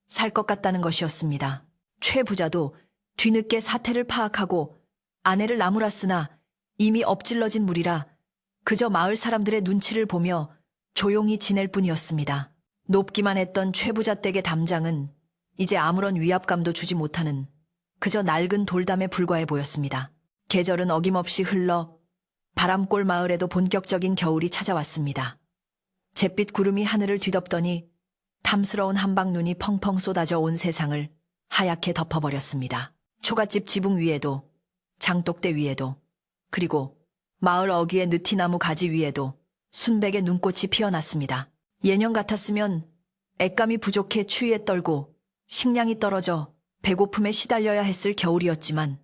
살 것 같다는 것이었습니다. 최 부자도 뒤늦게 사태를 파악하고 아내를 나무랐으나 이미 엎질러진 물이라 그저 마을 사람들의 눈치를 보며 조용히 지낼 뿐이었습니다. 높기만 했던 최 부잣댁의 담장은 이제 아무런 위압감도 주지 못하는 그저 낡은 돌담에 불과해 보였습니다. 계절은 어김없이 흘러 바람골 마을에도 본격적인 겨울이 찾아왔습니다. 잿빛 구름이 하늘을 뒤덮더니 탐스러운 한방눈이 펑펑 쏟아져 온 세상을 하얗게 덮어버렸습니다. 초가집 지붕 위에도 장독대 위에도 그리고 마을 어귀의 느티나무 가지 위에도 순백의 눈꽃이 피어났습니다. 예년 같았으면 액감이 부족해 추위에 떨고 식량이 떨어져 배고픔에 시달려야 했을 겨울이었지만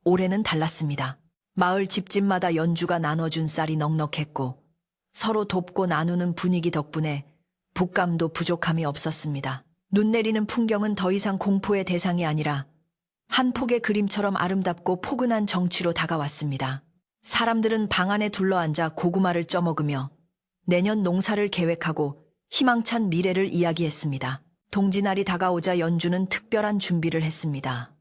올해는 달랐습니다. 마을 집집마다 연주가 나눠준 쌀이 넉넉했고 서로 돕고 나누는 분위기 덕분에 붓감도 부족함이 없었습니다. 눈 내리는 풍경은 더 이상 공포의 대상이 아니라 한 폭의 그림처럼 아름답고 포근한 정취로 다가왔습니다. 사람들은 방 안에 둘러앉아 고구마를 쪄먹으며 내년 농사를 계획하고 희망찬 미래를 이야기했습니다. 동지날이 다가오자 연주는 특별한 준비를 했습니다.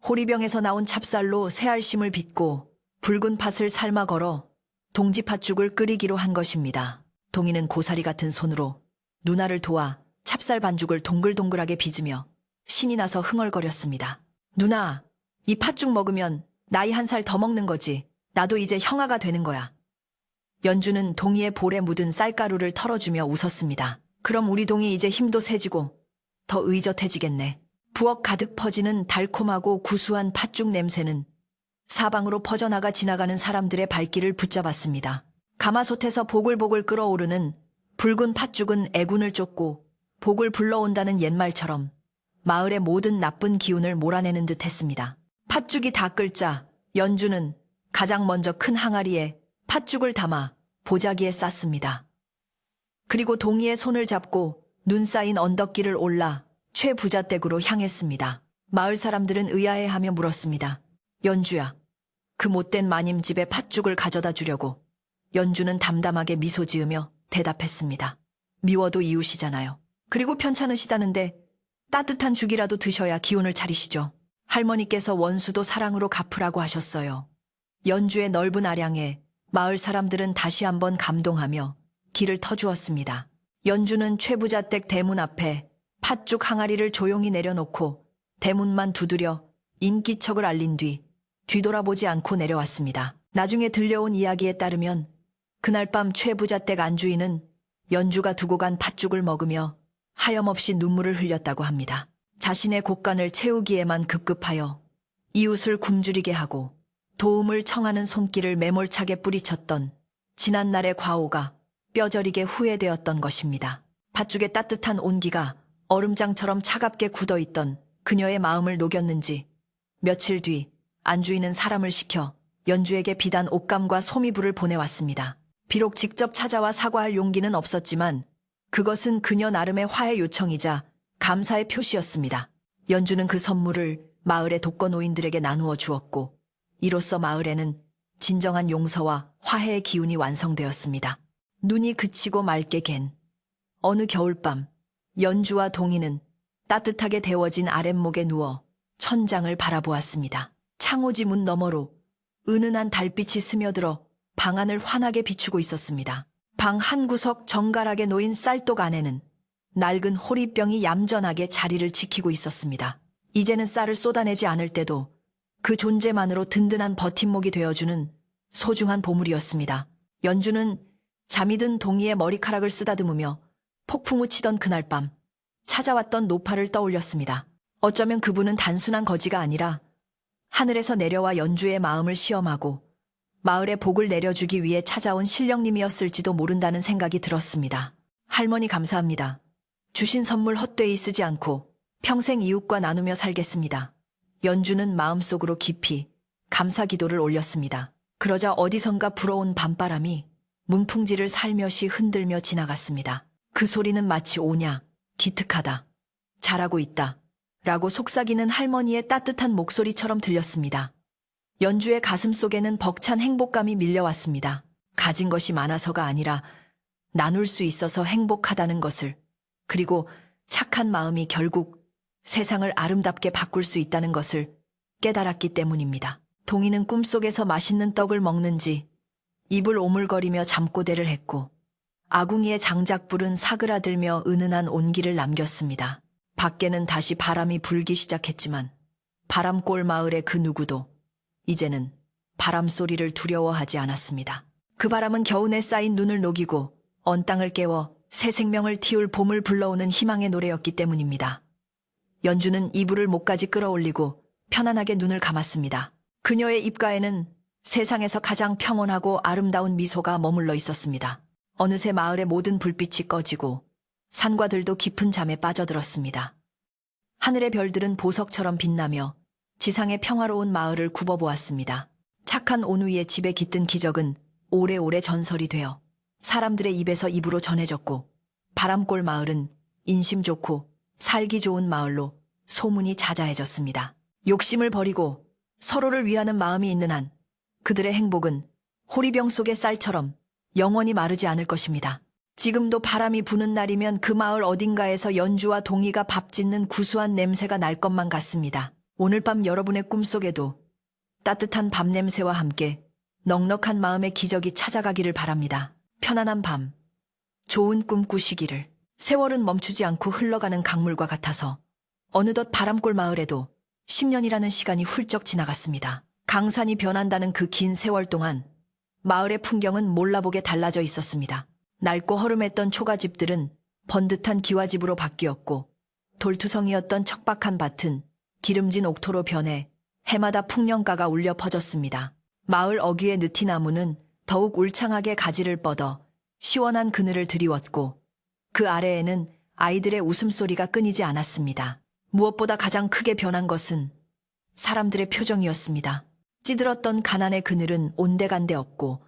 호리병에서 나온 찹쌀로 새알심을 빚고 붉은 팥을 삶아 걸어 동지팥죽을 끓이기로 한 것입니다. 동이는 고사리 같은 손으로 누나를 도와 찹쌀 반죽을 동글동글하게 빚으며 신이 나서 흥얼거렸습니다. 누나, 이 팥죽 먹으면 나이 1살 더 먹는 거지. 나도 이제 형아가 되는 거야. 연주는 동이의 볼에 묻은 쌀가루를 털어주며 웃었습니다. 그럼 우리 동이 이제 힘도 세지고 더 의젓해지겠네. 부엌 가득 퍼지는 달콤하고 구수한 팥죽 냄새는 사방으로 퍼져나가 지나가는 사람들의 발길을 붙잡았습니다. 가마솥에서 보글보글 끓어오르는 붉은 팥죽은 애군을 쫓고 복을 불러온다는 옛말처럼 마을의 모든 나쁜 기운을 몰아내는 듯 했습니다. 팥죽이 다 끓자 연주는 가장 먼저 큰 항아리에 팥죽을 담아 보자기에 쌌습니다. 그리고 동이의 손을 잡고 눈 쌓인 언덕길을 올라 최 부잣댁으로 향했습니다. 마을 사람들은 의아해하며 물었습니다. 연주야, 그 못된 마님 집에 팥죽을 가져다 주려고 연주는 담담하게 미소 지으며 대답했습니다. 미워도 이웃이잖아요. 그리고 편찮으시다는데 따뜻한 죽이라도 드셔야 기운을 차리시죠. 할머니께서 원수도 사랑으로 갚으라고 하셨어요. 연주의 넓은 아량에 마을 사람들은 다시 한번 감동하며 길을 터주었습니다. 연주는 최부자댁 대문 앞에 팥죽 항아리를 조용히 내려놓고 대문만 두드려 인기척을 알린 뒤 뒤돌아보지 않고 내려왔습니다. 나중에 들려온 이야기에 따르면 그날 밤 최부자댁 안주인은 연주가 두고 간 팥죽을 먹으며 하염없이 눈물을 흘렸다고 합니다. 자신의 곳간을 채우기에만 급급하여 이웃을 굶주리게 하고 도움을 청하는 손길을 매몰차게 뿌리쳤던 지난날의 과오가 뼈저리게 후회되었던 것입니다. 팥죽의 따뜻한 온기가 얼음장처럼 차갑게 굳어있던 그녀의 마음을 녹였는지 며칠 뒤 안주인은 사람을 시켜 연주에게 비단 옷감과 소미불을 보내왔습니다. 비록 직접 찾아와 사과할 용기는 없었지만 그것은 그녀 나름의 화해 요청이자 감사의 표시였습니다. 연주는 그 선물을 마을의 독거노인들에게 나누어 주었고 이로써 마을에는 진정한 용서와 화해의 기운이 완성되었습니다. 눈이 그치고 맑게 갠 어느 겨울밤 연주와 동희는 따뜻하게 데워진 아랫목에 누워 천장을 바라보았습니다. 창호지 문 너머로 은은한 달빛이 스며들어 방안을 환하게 비추고 있었습니다. 방 한 구석 정갈하게 놓인 쌀독 안에는 낡은 호리병이 얌전하게 자리를 지키고 있었습니다. 이제는 쌀을 쏟아내지 않을 때도 그 존재만으로 든든한 버팀목이 되어주는 소중한 보물이었습니다. 연주는 잠이 든 동희의 머리카락을 쓰다듬으며 폭풍우 치던 그날 밤 찾아왔던 노파를 떠올렸습니다. 어쩌면 그분은 단순한 거지가 아니라 하늘에서 내려와 연주의 마음을 시험하고 마을에 복을 내려주기 위해 찾아온 신령님이었을지도 모른다는 생각이 들었습니다. 할머니 감사합니다. 주신 선물 헛되이 쓰지 않고 평생 이웃과 나누며 살겠습니다. 연주는 마음속으로 깊이 감사 기도를 올렸습니다. 그러자 어디선가 불어온 밤바람이 문풍지를 살며시 흔들며 지나갔습니다. 그 소리는 마치 오냐, 기특하다, 잘하고 있다 라고 속삭이는 할머니의 따뜻한 목소리처럼 들렸습니다. 연주의 가슴 속에는 벅찬 행복감이 밀려왔습니다. 가진 것이 많아서가 아니라 나눌 수 있어서 행복하다는 것을, 그리고 착한 마음이 결국 세상을 아름답게 바꿀 수 있다는 것을 깨달았기 때문입니다. 동희는 꿈속에서 맛있는 떡을 먹는지 입을 오물거리며 잠꼬대를 했고 아궁이의 장작불은 사그라들며 은은한 온기를 남겼습니다. 밖에는 다시 바람이 불기 시작했지만 바람골 마을의 그 누구도 이제는 바람 소리를 두려워하지 않았습니다. 그 바람은 겨우내 쌓인 눈을 녹이고 언 땅을 깨워 새 생명을 틔울 봄을 불러오는 희망의 노래였기 때문입니다. 연주는 이불을 목까지 끌어올리고 편안하게 눈을 감았습니다. 그녀의 입가에는 세상에서 가장 평온하고 아름다운 미소가 머물러 있었습니다. 어느새 마을의 모든 불빛이 꺼지고 산과 들도 깊은 잠에 빠져들었습니다. 하늘의 별들은 보석처럼 빛나며 지상의 평화로운 마을을 굽어보았습니다. 착한 온우이의 집에 깃든 기적은 오래오래 전설이 되어 사람들의 입에서 입으로 전해졌고 바람골 마을은 인심 좋고 살기 좋은 마을로 소문이 자자해졌습니다. 욕심을 버리고 서로를 위하는 마음이 있는 한 그들의 행복은 호리병 속의 쌀처럼 영원히 마르지 않을 것입니다. 지금도 바람이 부는 날이면 그 마을 어딘가에서 연주와 동희가 밥 짓는 구수한 냄새가 날 것만 같습니다. 오늘 밤 여러분의 꿈속에도 따뜻한 밤 냄새와 함께 넉넉한 마음의 기적이 찾아가기를 바랍니다. 편안한 밤, 좋은 꿈 꾸시기를. 세월은 멈추지 않고 흘러가는 강물과 같아서 어느덧 바람골 마을에도 10년이라는 시간이 훌쩍 지나갔습니다. 강산이 변한다는 그 긴 세월 동안 마을의 풍경은 몰라보게 달라져 있었습니다. 낡고 허름했던 초가집들은 번듯한 기와집으로 바뀌었고 돌투성이었던 척박한 밭은 기름진 옥토로 변해 해마다 풍년가가 울려 퍼졌습니다. 마을 어귀의 느티나무는 더욱 울창하게 가지를 뻗어 시원한 그늘을 드리웠고 그 아래에는 아이들의 웃음소리가 끊이지 않았습니다. 무엇보다 가장 크게 변한 것은 사람들의 표정이었습니다. 찌들었던 가난의 그늘은 온데간데 없고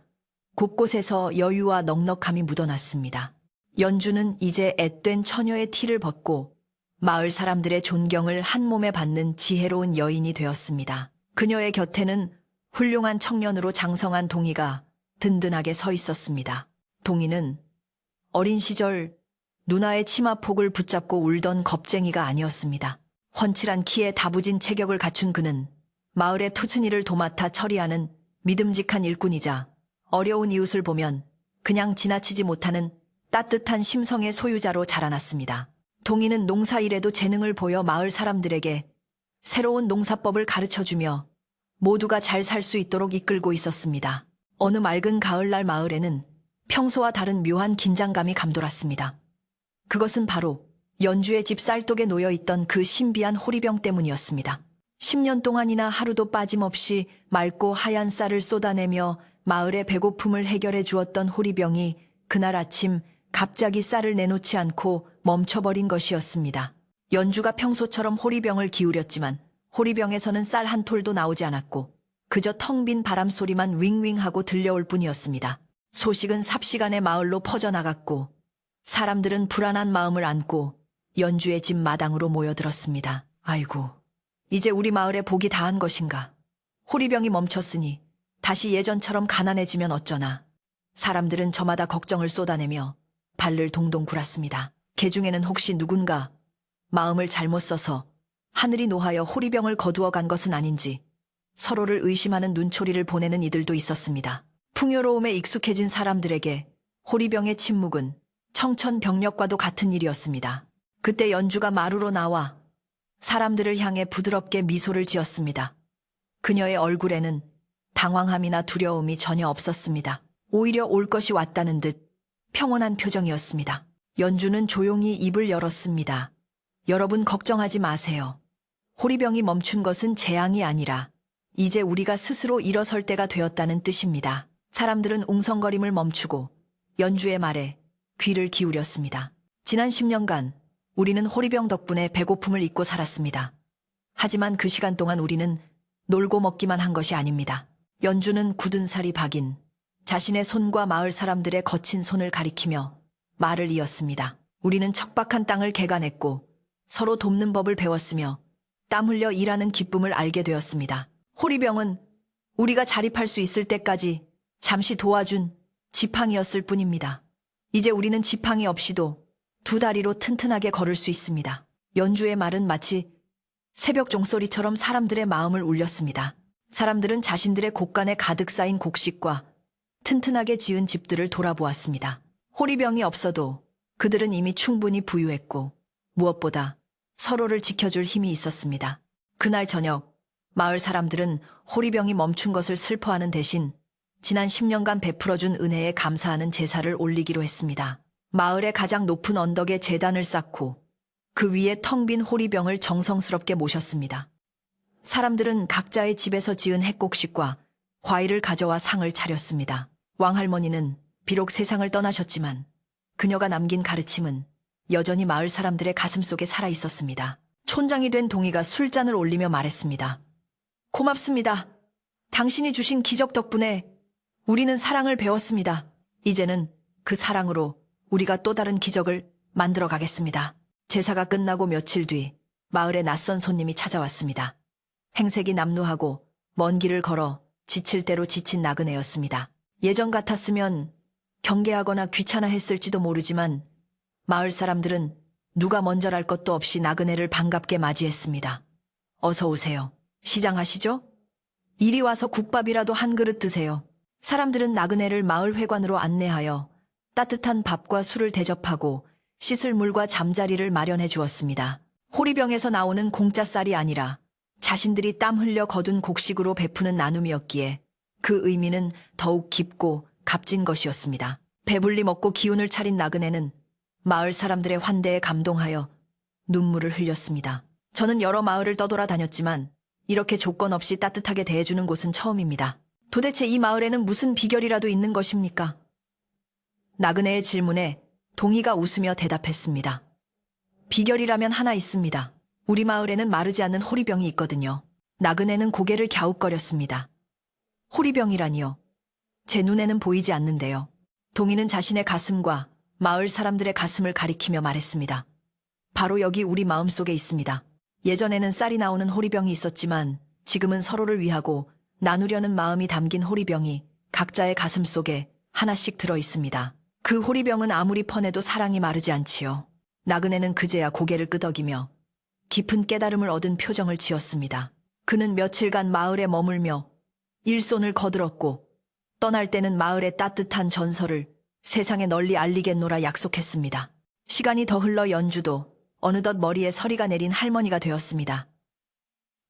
곳곳에서 여유와 넉넉함이 묻어났습니다. 연주는 이제 앳된 처녀의 티를 벗고 마을 사람들의 존경을 한 몸에 받는 지혜로운 여인이 되었습니다. 그녀의 곁에는 훌륭한 청년으로 장성한 동희가 든든하게 서 있었습니다. 동희는 어린 시절 누나의 치마폭을 붙잡고 울던 겁쟁이가 아니었습니다. 훤칠한 키에 다부진 체격을 갖춘 그는 마을의 투순이를 도맡아 처리하는 믿음직한 일꾼이자 어려운 이웃을 보면 그냥 지나치지 못하는 따뜻한 심성의 소유자로 자라났습니다. 동희는 농사일에도 재능을 보여 마을 사람들에게 새로운 농사법을 가르쳐주며 모두가 잘 살 수 있도록 이끌고 있었습니다. 어느 맑은 가을날 마을에는 평소와 다른 묘한 긴장감이 감돌았습니다. 그것은 바로 연주의 집 쌀독에 놓여있던 그 신비한 호리병 때문이었습니다. 10년 동안이나 하루도 빠짐없이 맑고 하얀 쌀을 쏟아내며 마을의 배고픔을 해결해 주었던 호리병이 그날 아침 갑자기 쌀을 내놓지 않고 멈춰버린 것이었습니다. 연주가 평소처럼 호리병을 기울였지만 호리병에서는 쌀 한 톨도 나오지 않았고 그저 텅 빈 바람소리만 윙윙하고 들려올 뿐이었습니다. 소식은 삽시간에 마을로 퍼져나갔고 사람들은 불안한 마음을 안고 연주의 집 마당으로 모여들었습니다. 아이고, 이제 우리 마을에 복이 다한 것인가. 호리병이 멈췄으니 다시 예전처럼 가난해지면 어쩌나. 사람들은 저마다 걱정을 쏟아내며 발을 동동 굴았습니다. 개 중에는 혹시 누군가 마음을 잘못 써서 하늘이 노하여 호리병을 거두어 간 것은 아닌지 서로를 의심하는 눈초리를 보내는 이들도 있었습니다. 풍요로움에 익숙해진 사람들에게 호리병의 침묵은 청천벽력과도 같은 일이었습니다. 그때 연주가 마루로 나와 사람들을 향해 부드럽게 미소를 지었습니다. 그녀의 얼굴에는 당황함이나 두려움이 전혀 없었습니다. 오히려 올 것이 왔다는 듯 평온한 표정이었습니다. 연주는 조용히 입을 열었습니다. 여러분 걱정하지 마세요. 호리병이 멈춘 것은 재앙이 아니라 이제 우리가 스스로 일어설 때가 되었다는 뜻입니다. 사람들은 웅성거림을 멈추고 연주의 말에 귀를 기울였습니다. 지난 10년간 우리는 호리병 덕분에 배고픔을 잊고 살았습니다. 하지만 그 시간 동안 우리는 놀고 먹기만 한 것이 아닙니다. 연주는 굳은 살이 박인 자신의 손과 마을 사람들의 거친 손을 가리키며 말을 이었습니다. 우리는 척박한 땅을 개간했고 서로 돕는 법을 배웠으며 땀 흘려 일하는 기쁨을 알게 되었습니다. 호리병은 우리가 자립할 수 있을 때까지 잠시 도와준 지팡이였을 뿐입니다. 이제 우리는 지팡이 없이도 두 다리로 튼튼하게 걸을 수 있습니다. 연주의 말은 마치 새벽 종소리처럼 사람들의 마음을 울렸습니다. 사람들은 자신들의 곳간에 가득 쌓인 곡식과 튼튼하게 지은 집들을 돌아보았습니다. 호리병이 없어도 그들은 이미 충분히 부유했고 무엇보다 서로를 지켜줄 힘이 있었습니다. 그날 저녁 마을 사람들은 호리병이 멈춘 것을 슬퍼하는 대신 지난 10년간 베풀어준 은혜에 감사하는 제사를 올리기로 했습니다. 마을의 가장 높은 언덕에 제단을 쌓고 그 위에 텅 빈 호리병을 정성스럽게 모셨습니다. 사람들은 각자의 집에서 지은 햇곡식과 과일을 가져와 상을 차렸습니다. 왕할머니는 비록 세상을 떠나셨지만 그녀가 남긴 가르침은 여전히 마을 사람들의 가슴속에 살아있었습니다. 촌장이 된 동희가 술잔을 올리며 말했습니다. 고맙습니다. 당신이 주신 기적 덕분에 우리는 사랑을 배웠습니다. 이제는 그 사랑으로 우리가 또 다른 기적을 만들어 가겠습니다. 제사가 끝나고 며칠 뒤 마을에 낯선 손님이 찾아왔습니다. 행색이 남루하고 먼 길을 걸어 지칠 대로 지친 나그네였습니다. 예전 같았으면 경계하거나 귀찮아했을지도 모르지만 마을 사람들은 누가 먼저랄 것도 없이 나그네를 반갑게 맞이했습니다. 어서 오세요. 시장하시죠? 이리 와서 국밥이라도 한 그릇 드세요. 사람들은 나그네를 마을 회관으로 안내하여 따뜻한 밥과 술을 대접하고 씻을 물과 잠자리를 마련해 주었습니다. 호리병에서 나오는 공짜 쌀이 아니라 자신들이 땀 흘려 거둔 곡식으로 베푸는 나눔이었기에 그 의미는 더욱 깊고 값진 것이었습니다. 배불리 먹고 기운을 차린 나그네는 마을 사람들의 환대에 감동하여 눈물을 흘렸습니다. 저는 여러 마을을 떠돌아다녔지만 이렇게 조건 없이 따뜻하게 대해주는 곳은 처음입니다. 도대체 이 마을에는 무슨 비결이라도 있는 것입니까? 나그네의 질문에 동희가 웃으며 대답했습니다. 비결이라면 하나 있습니다. 우리 마을에는 마르지 않는 호리병이 있거든요. 나그네는 고개를 갸웃거렸습니다. 호리병이라니요? 제 눈에는 보이지 않는데요. 동희는 자신의 가슴과 마을 사람들의 가슴을 가리키며 말했습니다. 바로 여기 우리 마음속에 있습니다. 예전에는 쌀이 나오는 호리병이 있었지만 지금은 서로를 위하고 나누려는 마음이 담긴 호리병이 각자의 가슴 속에 하나씩 들어 있습니다. 그 호리병은 아무리 퍼내도 사랑이 마르지 않지요. 나그네는 그제야 고개를 끄덕이며 깊은 깨달음을 얻은 표정을 지었습니다. 그는 며칠간 마을에 머물며 일손을 거들었고 떠날 때는 마을의 따뜻한 전설을 세상에 널리 알리겠노라 약속했습니다. 시간이 더 흘러 연주도 어느덧 머리에 서리가 내린 할머니가 되었습니다.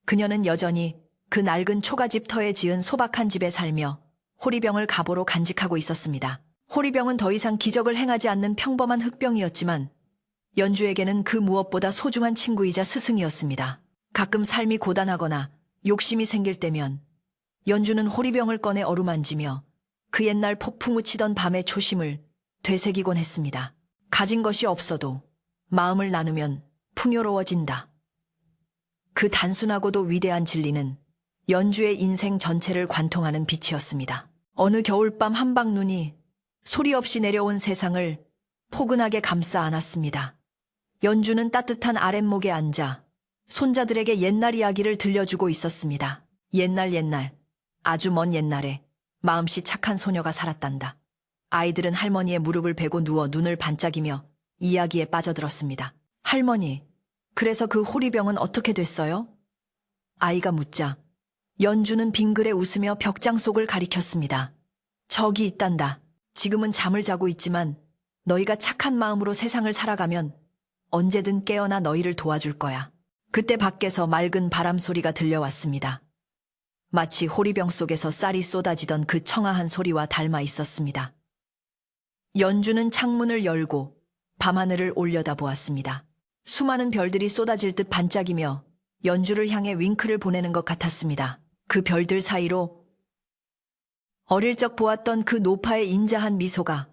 그녀는 여전히 그 낡은 초가집터에 지은 소박한 집에 살며 호리병을 갑오로 간직하고 있었습니다. 호리병은 더 이상 기적을 행하지 않는 평범한 흙병이었지만 연주에게는 그 무엇보다 소중한 친구이자 스승이었습니다. 가끔 삶이 고단하거나 욕심이 생길 때면 연주는 호리병을 꺼내 어루만지며 그 옛날 폭풍우 치던 밤의 초심을 되새기곤 했습니다. 가진 것이 없어도 마음을 나누면 풍요로워진다. 그 단순하고도 위대한 진리는 연주의 인생 전체를 관통하는 빛이었습니다. 어느 겨울밤 한방눈이 소리 없이 내려온 세상을 포근하게 감싸 안았습니다. 연주는 따뜻한 아랫목에 앉아 손자들에게 옛날 이야기를 들려주고 있었습니다. 옛날, 아주 먼 옛날에 마음씨 착한 소녀가 살았단다. 아이들은 할머니의 무릎을 베고 누워 눈을 반짝이며 이야기에 빠져들었습니다. 할머니, 그래서 그 호리병은 어떻게 됐어요? 아이가 묻자 연주는 빙그레 웃으며 벽장 속을 가리켰습니다. 저기 있단다. 지금은 잠을 자고 있지만 너희가 착한 마음으로 세상을 살아가면 언제든 깨어나 너희를 도와줄 거야. 그때 밖에서 맑은 바람 소리가 들려왔습니다. 마치 호리병 속에서 쌀이 쏟아지던 그 청아한 소리와 닮아 있었습니다. 연주는 창문을 열고 밤하늘을 올려다보았습니다. 수많은 별들이 쏟아질 듯 반짝이며 연주를 향해 윙크를 보내는 것 같았습니다. 그 별들 사이로 어릴 적 보았던 그 노파의 인자한 미소가,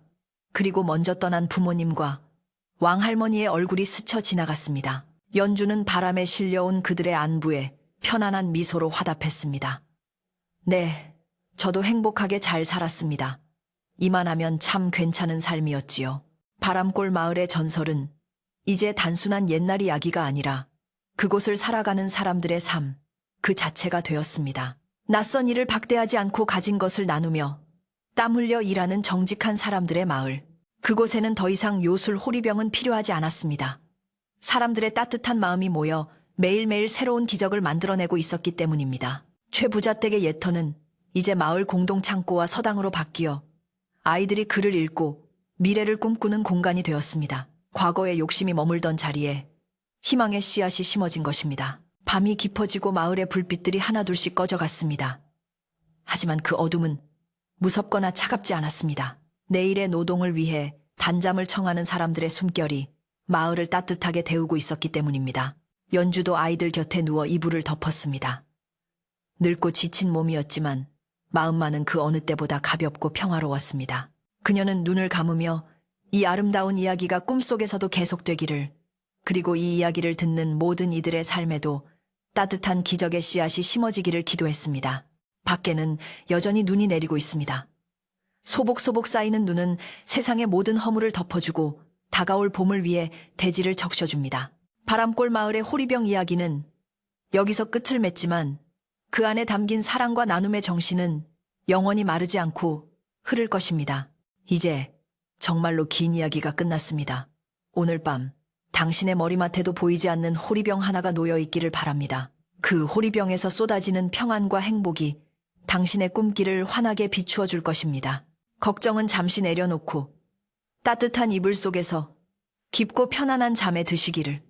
그리고 먼저 떠난 부모님과 왕할머니의 얼굴이 스쳐 지나갔습니다. 연주는 바람에 실려온 그들의 안부에 편안한 미소로 화답했습니다. 네, 저도 행복하게 잘 살았습니다. 이만하면 참 괜찮은 삶이었지요. 바람골 마을의 전설은 이제 단순한 옛날 이야기가 아니라 그곳을 살아가는 사람들의 삶 그 자체가 되었습니다. 낯선 일을 박대하지 않고 가진 것을 나누며 땀 흘려 일하는 정직한 사람들의 마을. 그곳에는 더 이상 요술 호리병은 필요하지 않았습니다. 사람들의 따뜻한 마음이 모여 매일매일 새로운 기적을 만들어내고 있었기 때문입니다. 최부자댁의 예터는 이제 마을 공동 창고와 서당으로 바뀌어 아이들이 글을 읽고 미래를 꿈꾸는 공간이 되었습니다. 과거의 욕심이 머물던 자리에 희망의 씨앗이 심어진 것입니다. 밤이 깊어지고 마을의 불빛들이 하나둘씩 꺼져갔습니다. 하지만 그 어둠은 무섭거나 차갑지 않았습니다. 내일의 노동을 위해 단잠을 청하는 사람들의 숨결이 마을을 따뜻하게 데우고 있었기 때문입니다. 연주도 아이들 곁에 누워 이불을 덮었습니다. 늙고 지친 몸이었지만 마음만은 그 어느 때보다 가볍고 평화로웠습니다. 그녀는 눈을 감으며 이 아름다운 이야기가 꿈속에서도 계속되기를, 그리고 이 이야기를 듣는 모든 이들의 삶에도 따뜻한 기적의 씨앗이 심어지기를 기도했습니다. 밖에는 여전히 눈이 내리고 있습니다. 소복소복 쌓이는 눈은 세상의 모든 허물을 덮어주고 다가올 봄을 위해 대지를 적셔줍니다. 바람골 마을의 호리병 이야기는 여기서 끝을 맺지만 그 안에 담긴 사랑과 나눔의 정신은 영원히 마르지 않고 흐를 것입니다. 이제 정말로 긴 이야기가 끝났습니다. 오늘 밤 당신의 머리맡에도 보이지 않는 호리병 하나가 놓여 있기를 바랍니다. 그 호리병에서 쏟아지는 평안과 행복이 당신의 꿈길을 환하게 비추어 줄 것입니다. 걱정은 잠시 내려놓고 따뜻한 이불 속에서 깊고 편안한 잠에 드시기를.